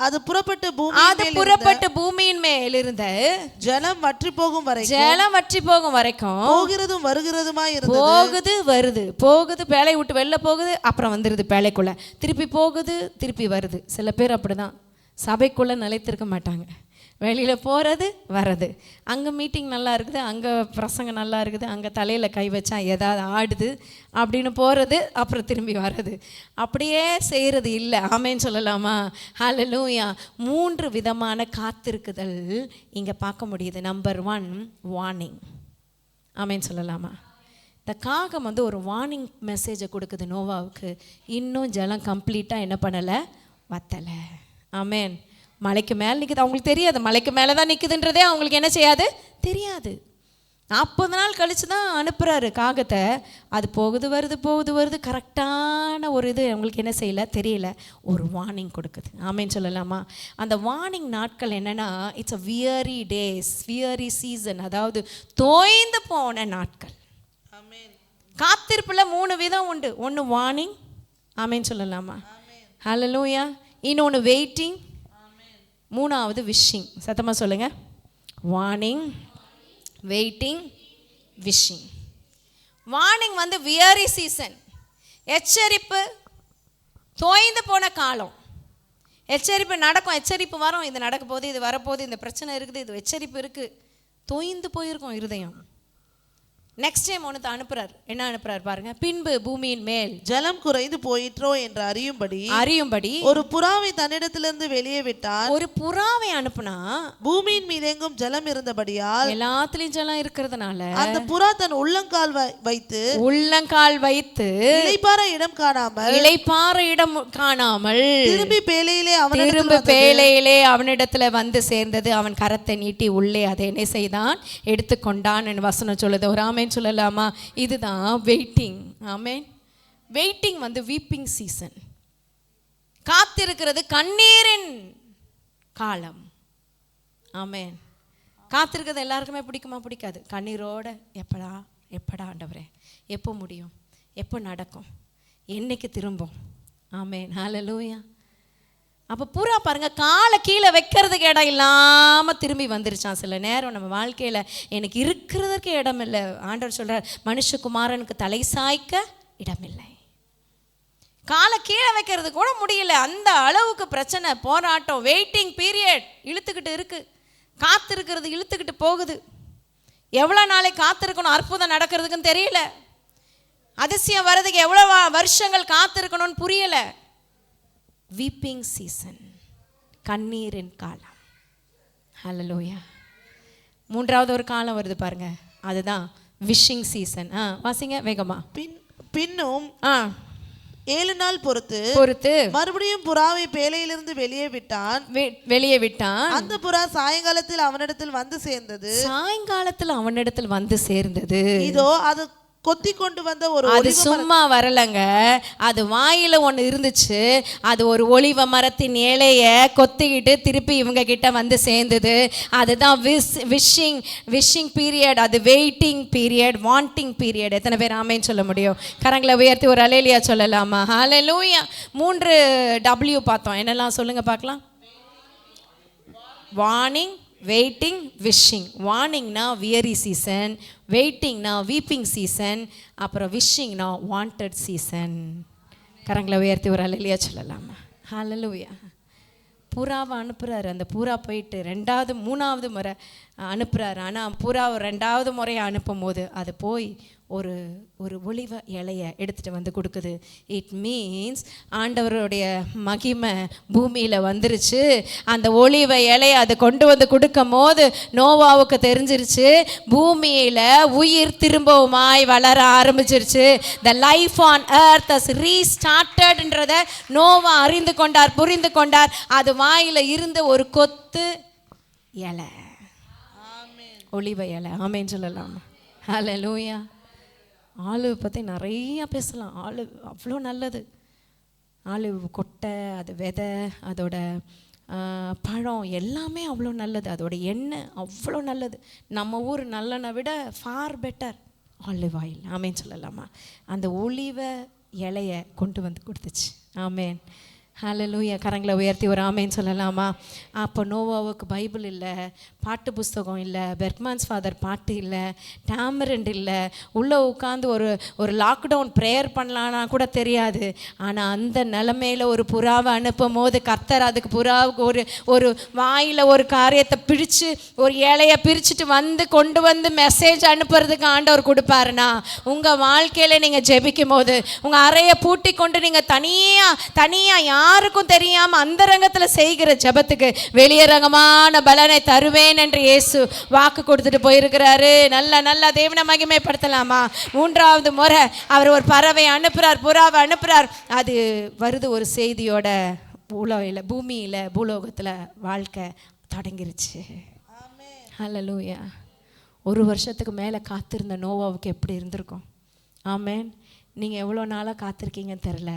அது புறப்பட்டு பூமியின் மேல் இருந்த ஜலம் வற்றி போகும் வரைக்கும் போகிறதும் வருகிறதுமாய் இருந்தது. போகுது வருது, போகுது, பேழை விட்டு வெளில போகுது, அப்புறம் வந்துருது பேழைக்குள்ள, திருப்பி போகுது, திருப்பி வருது. சில பேர் அப்படிதான் சபைக்குள்ள நிலைத்திருக்க மாட்டாங்க. வெளியில் போகிறது வர்றது, அங்கே மீட்டிங் நல்லா இருக்குது, அங்கே பிரசங்கம் நல்லா இருக்குது, அங்கே தலையில் கை வச்சா ஏதாவது ஆடுது அப்படின்னு போகிறது, அப்புறம் திரும்பி வர்றது, அப்படியே செய்கிறது இல்லை. ஆமேன்னு சொல்லலாமா? ஹalleluya. 3 விதமான காத்திருக்குதல் இங்கே பார்க்க முடியுது. Number 1 warning. ஆமேன்னு சொல்லலாமா? இந்த காகம் ஒரு வார்னிங் மெசேஜை கொடுக்குது நோவாவுக்கு. இன்னும் ஜலம் கம்ப்ளீட்டாக என்ன பண்ணலை, வத்தலை. ஆமேன். மலைக்கு மேலே நிற்குது, அவங்களுக்கு தெரியாது மலைக்கு மேலே தான் நிற்குதுன்றதே அவங்களுக்கு என்ன செய்யாது, தெரியாது. 40 நாள் கழித்து தான் அனுப்புகிறாரு காகத்தை. அது போகுது வருது, கரெக்டான ஒரு இது அவங்களுக்கு என்ன செய்யலை, தெரியல. ஒரு வார்னிங் கொடுக்குது. ஆமேன்னு சொல்லலாமா? அந்த வார்னிங் நாட்கள் என்னென்னா, it's a weary days, weary season, அதாவது தோய்ந்து போன நாட்கள். காத்திருப்பில் 3 விதம் உண்டு. ஒன்று வார்னிங். ஆமேன்னு சொல்லலாமா? ஹalleluya. இன்னொன்று வெயிட்டிங், 3வது விஷிங். சத்தமாக சொல்லுங்க. Warning, waiting, wishing. Warning weary season, எச்சரிப்பு, தோய்ந்து போன காலம். எச்சரிப்பு நடக்கும், எச்சரிப்பு வரும், இது நடக்க போகுது, இது வரப்போகுது, இந்த பிரச்சனை இருக்குது, இது எச்சரிப்பு இருக்குது. தோய்ந்து போயிருக்கும் இருதயம். நெக்ஸ்ட் டைம் ஒன்று அனுப்புறார். என்ன அனுப்புறார் பாருங்க. பின்பு பூமியின் மேல் ஜலம் குறைந்து போயிற்றோ என்று அறியும்படி ஒரு புறாவை தன்னிடத்திலிருந்து வெளியே விட்டார். ஒரு புறாவை அனுப்புனா பூமியின் மீது எங்கும் ஜலம் இருந்தபடியால், எல்லாத்துலயும் ஜலம் இருக்கிறதுனால, அந்த புறா தன் உள்ளங்கால் வைத்து இளைப்பாற இடம் காணாமல் திரும்பி பேழையிலே அவனிடத்துல வந்து சேர்ந்தது. அவன் கரத்தை நீட்டி உள்ளே அதை என்ன செய்தான், எடுத்துக்கொண்டான் என்று வசனம் சொல்லுது. ஒரு ஆமேன் சொல்லலாமா? இதுதான் waiting. Amen. Waiting weeping season. காத்திருக்கிறது கண்ணீரின் காலம். ஆமேன். காத்திருக்கிறது எல்லாருக்குமே பிடிக்குமா? பிடிக்காது. கண்ணீரோட எப்படா ஆண்டவரே, எப்போ முடியும், எப்போ நடக்கும், என்னைக்கு திரும்பும். ஆமேன். ஹalleluya. அப்போ பூரா பாருங்க, காலை கீழே வைக்கிறதுக்கு இடம் இல்லாமல் திரும்பி வந்துருச்சான். சில நேரம் நம்ம வாழ்க்கையில் எனக்கு இருக்கிறதுக்கு இடம் இல்லை. ஆண்டவர் சொல்கிறார், மனுஷகுமாரனுக்கு தலை சாய்க்க இடமில்லை. காலை கீழே வைக்கிறது கூட முடியல, அந்த அளவுக்கு பிரச்சனை, போராட்டம், வெயிட்டிங் பீரியட் இழுத்துக்கிட்டு இருக்கு. காத்திருக்கிறது இழுத்துக்கிட்டு போகுது. எவ்வளோ நாளை காத்திருக்கணும் அற்புதம் நடக்கிறதுக்குன்னு தெரியல. அதிசயம் வர்றதுக்கு எவ்வளோ வருஷங்கள் காத்திருக்கணும்னு புரியலை. வீப்பிங் சீசன், கண்ணீரின் காலம். ஹalleluya. 3வது ஒரு காலம் வருது பாருங்க, அதுதான் விஷிங் சீசன். வாசிங்க வேகமா. பின்னும் 7 நாள் பொறுத்து மறுபடியும் புறாவை பேழையிலிருந்து வெளியே விட்டான். அந்த புறா சாயங்காலத்தில் அவனிடத்தில் வந்து சேர்ந்தது. இதோ அது கொத்தி கொண்டு வந்த அது சும்மா வரலங்க, அது வாயில ஒன்று இருந்துச்சு. அது ஒரு ஒலிவ மரத்தின் இலைய கொத்திக்கிட்டு திருப்பி இவங்க கிட்ட வந்து சேர்ந்தது. அதுதான் விஷிங் பீரியட், அது வெயிட்டிங் பீரியட், வாண்டிங் பீரியட். எத்தனை பேர் ஆமேன்னு சொல்ல முடியும்? கரங்களை உயர்த்தி ஒரு அலேலியா சொல்லலாமா? ஹல்லேலூயா. 3 W பார்த்தோம். என்னெல்லாம் சொல்லுங்க பார்க்கலாம். Warning, waiting, wishing. வார்னிங்னா வியரி சீசன், வெயிட்டிங்னா வீப்பிங் சீசன், அப்புறம் விஷிங்னா வாண்டட் சீசன். கரங்களை உயர்த்தி ஒரு ஹல்லேலூயா சொல்லலாமா? ஹல்லேலூயா. புறாவை அனுப்புகிறாரு. அந்த புறா போயிட்டு 2வது 3வது முறை அனுப்புகிறாரு. ஆனால் புறாவை 2வது முறையை அனுப்பும் போது அது போய் ஒரு ஒலிவ இலையை எடுத்துகிட்டு வந்து கொடுக்குது. இட் மீன்ஸ் ஆண்டவருடைய மகிமை பூமியில் வந்துருச்சு. அந்த ஒலிவ இலையை அது கொண்டு வந்து கொடுக்கும் போது நோவாவுக்கு தெரிஞ்சிருச்சு, பூமியில் உயிர் திரும்பவுமாய் வளர ஆரம்பிச்சிருச்சு. The life on earth has ரீஸ்டார்டட்ன்றத நோவா அறிந்து கொண்டார், புரிந்து கொண்டார். அது வாயில் இருந்த ஒரு கொத்து இலை, ஒலிவ இலை. ஆமேன்னு சொல்லலாம். ஹல்லேலூயா. ஆலிவ் பற்றி நிறையா பேசலாம். ஆலிவ் அவ்வளோ நல்லது. ஆலிவ் கொட்டை, அது விதை, அதோட பழம் எல்லாமே அவ்வளோ நல்லது. அதோட எண்ணெய் அவ்வளோ நல்லது. நம்ம ஊர் நல்லெண்ணெய் விட ஃபார் பெட்டர் ஆலிவ் ஆயில். ஆமேன்னு சொல்லலாமா? அந்த ஒலிவ இலையை கொண்டு வந்து கொடுத்துச்சு. ஆமேன். ஹல்லேலூயா. கரங்களை உயர்த்தி ஒரு ஆமேன்னு சொல்லலாமா? அப்போ நோவாவுக்கு பைபிள் இல்லை, பாட்டு புஸ்தகம் இல்லை, பெர்க்மன்ஸ் ஃபாதர் பாட்டு இல்லை, டேமரண்ட் இல்லை, உள்ளே உட்காந்து ஒரு லாக்டவுன் ப்ரேயர் பண்ணலான்னா கூட தெரியாது. ஆனால் அந்த நிலமையில் ஒரு புறாவை அனுப்பும் போது கர்த்தர் அதுக்கு புறாவுக்கு ஒரு வாயில் ஒரு காரியத்தை பிடிச்சு ஒரு இலையை பிரிச்சுட்டு வந்து கொண்டு வந்து மெசேஜ் அனுப்புறதுக்கு ஆண்டவர் கொடுப்பாருனா, உங்கள் வாழ்க்கையில் நீங்கள் ஜெபிக்கும் போது உங்கள் அறையை பூட்டி கொண்டு நீங்கள் தனியாக யாருக்கும் தெரியாம அந்தரங்கத்தில் செய்கிற ஜெபத்துக்கு வெளியரங்கமான பலனை தருவேன் என்று இயேசு வாக்கு கொடுத்துட்டு போயிருக்கிறாரு. நல்ல தேவனை மகிமைப்படுத்தலாமா? 3வது முறை அவர் ஒரு பறவை அனுப்புறார், புறாவை அனுப்புறார். அது வருது ஒரு செய்தியோட, பூமியில பூலோகத்தில் வாழ்க்கை தொடங்கிருச்சு. ஹல்லேலூயா. 1 வருஷத்துக்கு மேலே காத்திருந்த நோவாவுக்கு எப்படி இருந்திருக்கும்? ஆமேன். நீங்கள் எவ்வளோ நாளாக காத்திருக்கீங்கன்னு தெரில,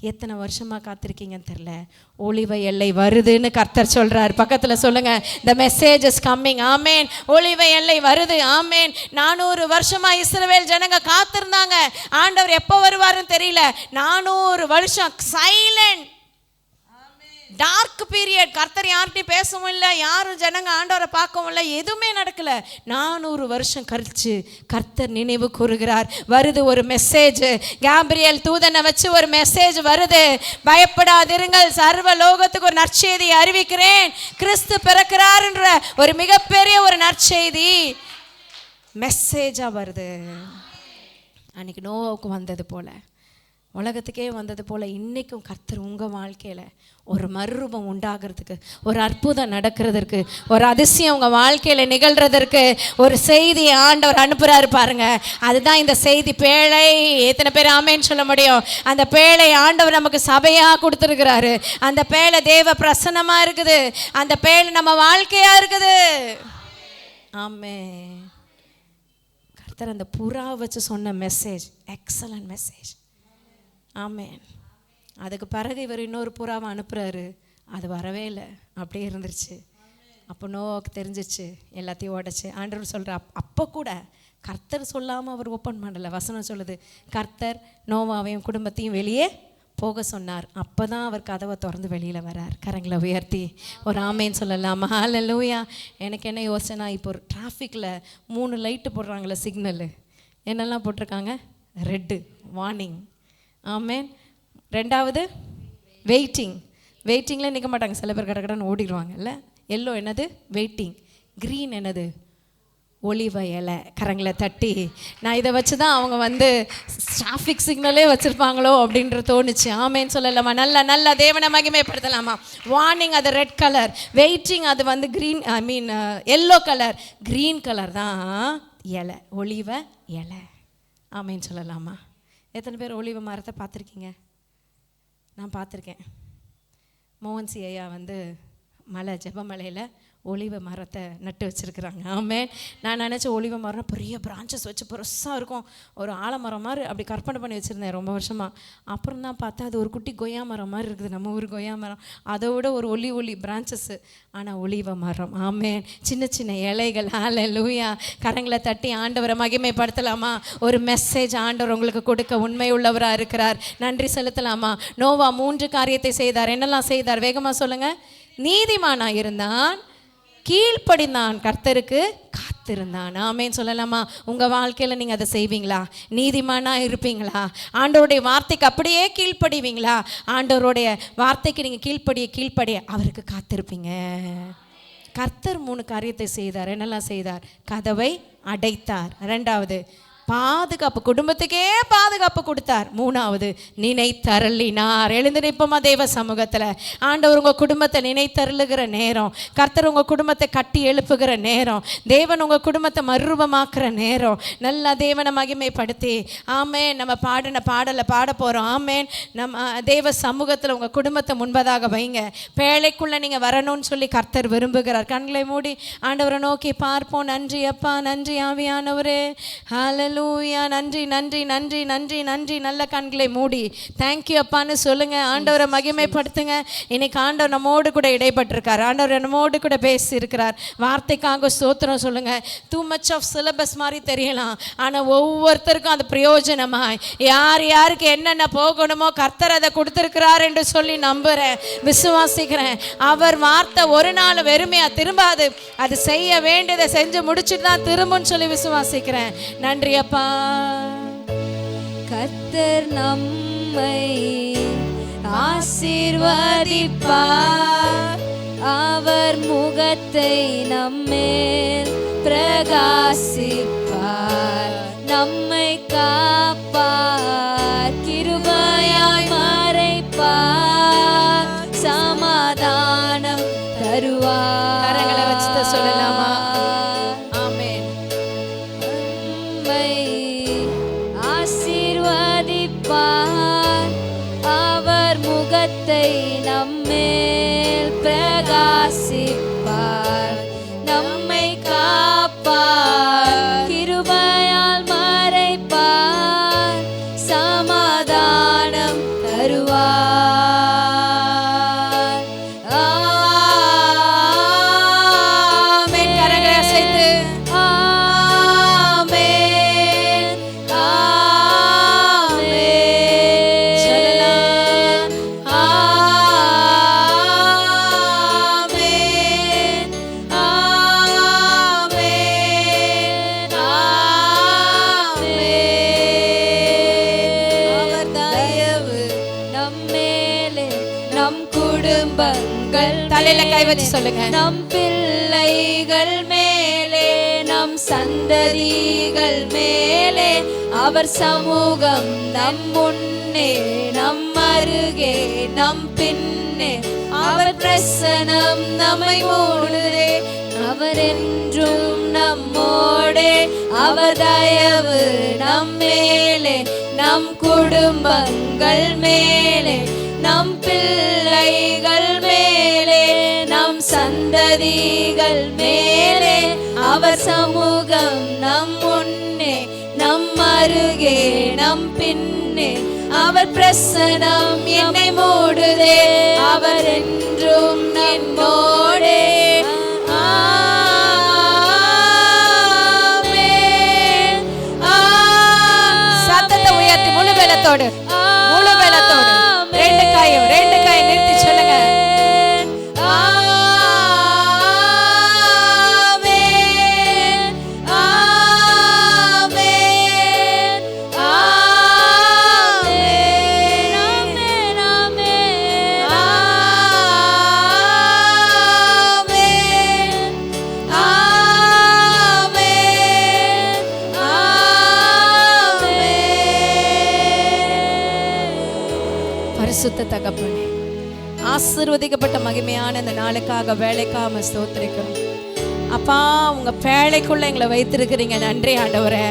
எத்தனை வருஷமாக காத்திருக்கீங்கன்னு தெரில. ஒலிவ எல்லை வருதுன்னு கர்த்தர் சொல்கிறார். பக்கத்தில் சொல்லுங்கள், த மெசேஜ் இஸ் கம்மிங். ஆமேன். ஒலிவ எல்லை வருது. ஆமேன். 400 வருஷமாக இஸ்ரவேல் ஜனங்க காத்திருந்தாங்க. ஆண்டவர் எப்போ வருவாருன்னு தெரியல. 400 வருஷம் சைலண்ட், டார்க் பீரியட். கர்த்தர் யார்கிட்டையும் பேசவும் இல்லை, யாரும் ஜனங்க ஆண்டவரை பார்க்கவும் இல்லை, எதுவுமே நடக்கல. 400 வருஷம் கழிச்சு கர்த்தர் நினைவு கூறுகிறார். வருது ஒரு மெசேஜ். கேப்ரியல் தூதனை வச்சு ஒரு மெசேஜ் வருது. பயப்படாதிருங்கள், சர்வ லோகத்துக்கு ஒரு நற்செய்தி அறிவிக்கிறேன். கிறிஸ்து பிறக்கிறார்ன்ற ஒரு மிகப்பெரிய ஒரு நற்செய்தி மெசேஜாக வருது. அன்னைக்கு நோவாவுக்கு வந்தது போல, உலகத்துக்கே வந்தது போல் இன்றைக்கும் கர்த்தர் உங்கள் வாழ்க்கையில் ஒரு மறுரூபம் உண்டாகிறதுக்கு, ஒரு அற்புதம் நடக்கிறதுக்கு, ஒரு அதிசயம் உங்கள் வாழ்க்கையில் நிகழ்கிறதற்கு ஒரு செய்தி ஆண்டவர் அனுப்புகிறாரு பாருங்க. அதுதான் இந்த செய்தி, பேழை. எத்தனை பேர் ஆமேன்னு சொல்ல முடியும்? அந்த பேழை ஆண்டவர் நமக்கு சபையாக கொடுத்துருக்கிறாரு. அந்த பேழை தேவ பிரசன்னமாக இருக்குது. அந்த பேழை நம்ம வாழ்க்கையாக இருக்குது. ஆமே. கர்த்தர் அந்த புறா வச்சு சொன்ன மெசேஜ் எக்ஸலன்ட் மெசேஜ். ஆமேன். அதுக்கு பிறகு இவர் இன்னொரு புறாவை அனுப்புகிறாரு. அது வரவே இல்லை, அப்படியே இருந்துருச்சு. அப்போ நோவாவுக்கு தெரிஞ்சிச்சு, எல்லாத்தையும் உடச்சி. ஆண்டவர் சொல்கிற அப்போ கூட கர்த்தர் சொல்லாமல் அவர் ஓப்பன் பண்ணலை. வசனம் சொல்லுது, கர்த்தர் நோவாவையும் குடும்பத்தையும் வெளியே போக சொன்னார். அப்போ தான் அவர் கதவை திறந்து வெளியில் வரார். கரங்களை உயர்த்தி ஒரு ஆமேன்னு சொல்லலாமா? ஹல்லேலூயா. எனக்கு என்ன யோசனை, இப்போ ஒரு டிராஃபிக்கில் 3 லைட்டு போடுறாங்களே, சிக்னலு என்னெல்லாம் போட்டிருக்காங்க? Red warning. ஆமேன். 2வது வெயிட்டிங்கில் நிற்க மாட்டாங்க. சில பேர் கடன்னு ஓடிடுவாங்கல்ல. எல்லோ என்னது? வெயிட்டிங். க்ரீன் என்னது? ஒலிவ இலை. கரங்களை தட்டி. நான் இதை வச்சு தான் அவங்க டிராஃபிக் சிக்னலே வச்சுருப்பாங்களோ அப்படின்ற தோணுச்சு. ஆமேன்னு சொல்லலாமா? நல்ல தேவனை மகிமைப்படுத்தலாமா? வார்னிங் அது ரெட் கலர், வெயிட்டிங் அது green, yellow colour. Green colour தான் இலை, ஒலிவ இலை. ஆமேன்னு சொல்லலாமா? எத்தனை பேர் ஒலிவ மரத்தை பார்த்துருக்கீங்க? நான் பார்த்துருக்கேன். மோகன்சி ஐயா வந்து ஜெபமலையில் ஒலிவ மரத்தை நட்டு வச்சுருக்குறாங்க. ஆமென். நான் நினச்சேன் ஒலிவ மரம் பெரிய பிரான்ச்சஸ் வச்சு பெருசாக இருக்கும், ஒரு ஆலமரம் மாதிரி அப்படி கற்பனை பண்ணி வச்சுருந்தேன் ரொம்ப வருஷமாக. அப்புறம் தான் பார்த்தா அது ஒரு குட்டி கொய்யா மரம் மாதிரி இருக்குது, நம்ம ஊர் கொய்யா மரம். அதை விட ஒரு ஒலி பிரான்ச்சஸ்ஸு, ஆனால் ஒலிவ மரம். ஆமென். சின்ன சின்ன இலைகள். ஹல்லேலூயா. கரங்களை தட்டி ஆண்டவரை மகிமைப்படுத்தலாமா? ஒரு மெசேஜ் ஆண்டவர் உங்களுக்கு கொடுக்க உண்மை உள்ளவராக இருக்கிறார். நன்றி செலுத்தலாமா? நோவா 3 காரியத்தை செய்தார். என்னெல்லாம் செய்தார்? வேகமாக சொல்லுங்கள். நீதிமானாக இருந்தான், கீழ்ப்படிந்தான், கர்த்தருக்கு காத்திருந்தான். ஆமேன்னு சொல்லலாமா? உங்கள் வாழ்க்கையில் நீங்கள் அதை செய்வீங்களா? நீதிமானாக இருப்பீங்களா? ஆண்டவருடைய வார்த்தைக்கு அப்படியே கீழ்ப்படிவீங்களா? ஆண்டவருடைய வார்த்தைக்கு நீங்கள் கீழ்ப்படிய அவருக்கு காத்திருப்பீங்க. கர்த்தர் 3 காரியத்தை செய்தார். என்னெல்லாம் செய்தார்? கதவை அடைத்தார். 2வது பாதுகாப்பு, குடும்பத்துக்கே பாதுகாப்பு கொடுத்தார். 3வது நினைத்தருளினார். எழுந்து நிற்போமா தேவ சமூகத்தில்? ஆண்டவர் உங்கள் குடும்பத்தை நினைத்தருளுகிற நேரம், கர்த்தர் உங்கள் குடும்பத்தை கட்டி எழுப்புகிற நேரம், தேவன் உங்கள் குடும்பத்தை மறுரூபமாக்குற நேரம். நல்லா தேவனை மகிமைப்படுத்தி ஆமேன் நம்ம பாடின பாடலை பாட போகிறோம். ஆமேன். நம்ம தேவ சமூகத்தில் உங்கள் குடும்பத்தை முன்பதாக வைங்க. பேழைக்குள்ளே நீங்கள் வரணும்னு சொல்லி கர்த்தர் விரும்புகிறார். கண்களை மூடி ஆண்டவரை நோக்கி பார்ப்போம். நன்றி அப்பா, நன்றி ஆவியானவரே. ஹல்லேலூயா. நன்றி நன்றி நன்றி நன்றி நன்றி. நல்ல கண்களை மூடி தேங்க்யூ அப்பான்னு சொல்லுங்க. ஆண்டவரை மகிமைப்படுத்துங்க. இன்னைக்கு ஆண்டவர் நம்மோடு கூட இடைப்பட்டிருக்கார். ஆண்டவர் நம்மோடு கூட பேசி இருக்கிறார். வார்த்தைக்காக ஸ்தோத்திரம் சொல்லுங்க. டூ மச் ஆஃப் சிலபஸ் மாதிரி தெரியலாம், ஆனால் ஒவ்வொருத்தருக்கும் அது பிரயோஜனமாய் யார் யாருக்கு என்னென்ன போகணுமோ கர்த்தர் அதை கொடுத்துருக்கிறார் என்று சொல்லி நம்புகிறேன், விசுவாசிக்கிறேன். அவர் வார்த்தை ஒரு நாள் வெறுமையாக திரும்பாது, அது செய்ய வேண்டியதை செஞ்சு முடிச்சுட்டு தான் திரும்புன்னு சொல்லி விசுவாசிக்கிறேன். நன்றி அப்பா. கர்த்தர் நம்மை ஆசீர்வதிப்பார், அவர் முகத்தை நம்மேல் பிரகாசிப்பார், நம்மை காப்பார், கிருபையாய் மறைப்பார், சமாதானம் தருவார். கரங்களை வச்சு சொல்லலாமா? அவர் முகத்தை நம்மேல் பிரகாசிப்பார், நம்மை காப்பார், கிருபையால் மறைப்பார், சமாதானம் தருவார். ஆமென். கரங்களை அசைத்து தலையில கை வச்சு சொல்லுங்க. நம் பிள்ளைகள் மேலே, நம் சந்ததிகள் மேலே, அவர் சமூகம் நம் முன்னே, நம் அருகே, நம் பின்னே, அவர் பிரசனம் நம்மை மூடுதே, அவர் என்றும் நம்மோடே, அவர் தயவு நம் மேலே, நம் குடும்பங்கள் மேலே, நம் பிள்ளைகள் மேலே, நம் சந்ததிகள் மேலே, அவர் சமூகம் நம் முன்னே, நம் அருகே, நம் பின்னே, அவர் பிரசனம் என்னை மூடுதே, அவர் என்றும் நம்மோடே. சத்தத்தை உயர்த்தி முழு பலத்தோடு ரெண்டு காயை நிறுத்தி சொல்லுங்க. பரிசுத்த தகப்பனே, ஆசீர்வதிக்கப்பட்ட மகிமையான இந்த நாளுக்காக வேலைக்காக ஸ்தோத்திரிக்கிறோம். அப்பா உங்க பேழைக்குள்ள எங்களை வைத்திருக்கிறீங்க. நன்றி ஆண்டவரே.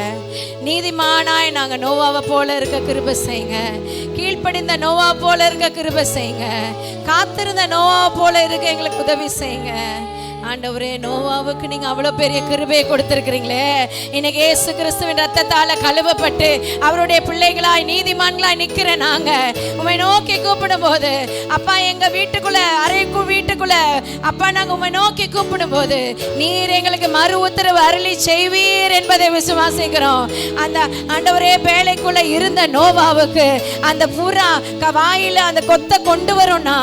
நீதிமானாய் நாங்க நோவாவை போல இருக்க கிருபை செய்யுங்க. கீழ்ப்படிந்த நோவா போல இருக்க கிருபை செய்யுங்க. காத்திருந்த நோவா போல இருக்க எங்களுக்கு உதவி செய்யுங்க ஆண்டவரே. நோவாவுக்கு நீங்க அவ்வளவு பெரிய கிருபையை கொடுத்திருக்கிறீங்களே. இன்னைக்கு இயேசு கிறிஸ்துவின் ரத்தத்தால கழுவப்பட்டு அவருடைய பிள்ளைகளாய் நீதிமான்களாய் நிக்கிற நாங்க உம்மை நோக்கி கூப்பிடும் போது அப்பா, எங்க வீட்டுக்குள்ள வீட்டுக்குள்ள அப்பா நாங்க உம்மை நோக்கி கூப்பிடும் போது நீர் எங்களுக்கு மறு உத்தரவு அருளி செய்வீர் என்பதை விசுவாசிக்கிறோம். அந்த ஆண்டவரே பேழைக்குள்ள இருந்த நோவாவுக்கு அந்த புறா வாயில அந்த கொத்தை கொண்டு வரும்னா,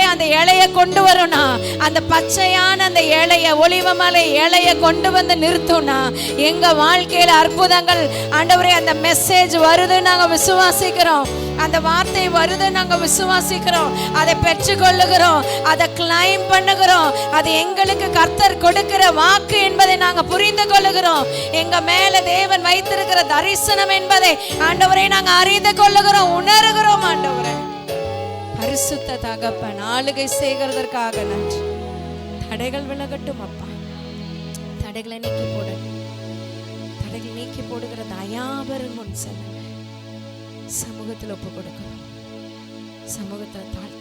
அந்த இலைய கொண்டு வரும்னா, அந்த பச்சையான அந்த இலைய ஒலிவமலை இலைய கொண்டு வந்து நிறுத்தும்னா, எங்க வாழ்க்கையில அற்புதங்கள் ஆண்டவரே அந்த மெசேஜ் வருது நாங்க விசுவாசிக்கிறோம். அந்த வார்த்தை வருது நாங்க விசுவாசிக்கிறோம். அதை பெற்றுக்கொள்ளுகிறோம், அதை கிளைம் பண்ணுகிறோம். அது எங்களுக்கு கர்த்தர் கொடுக்கிற வாக்கு என்பதை நாங்க புரிந்து கொள்ளுகிறோம். எங்க மேல தேவன் வைத்திருக்கிற தரிசனம் என்பதை ஆண்டவரே நாங்க அறிந்து கொள்ளுகிறோம், உணர்கிறோம். ஆண்டவரே பரிசுத்த தகப்பன், ஆளுகை செய்கிறதற்காக நன்றி. தடைகள் விலகட்டும் அப்பா. தடைகளை நீக்கி போடு. தடைகள் நீக்கி போடுகிற தயாபரன் முன் செல்லுங்க. சமூகத்தில் ஒப்பு கொடுக்கிறோம். சமூகத்தில் தாழ்த்தி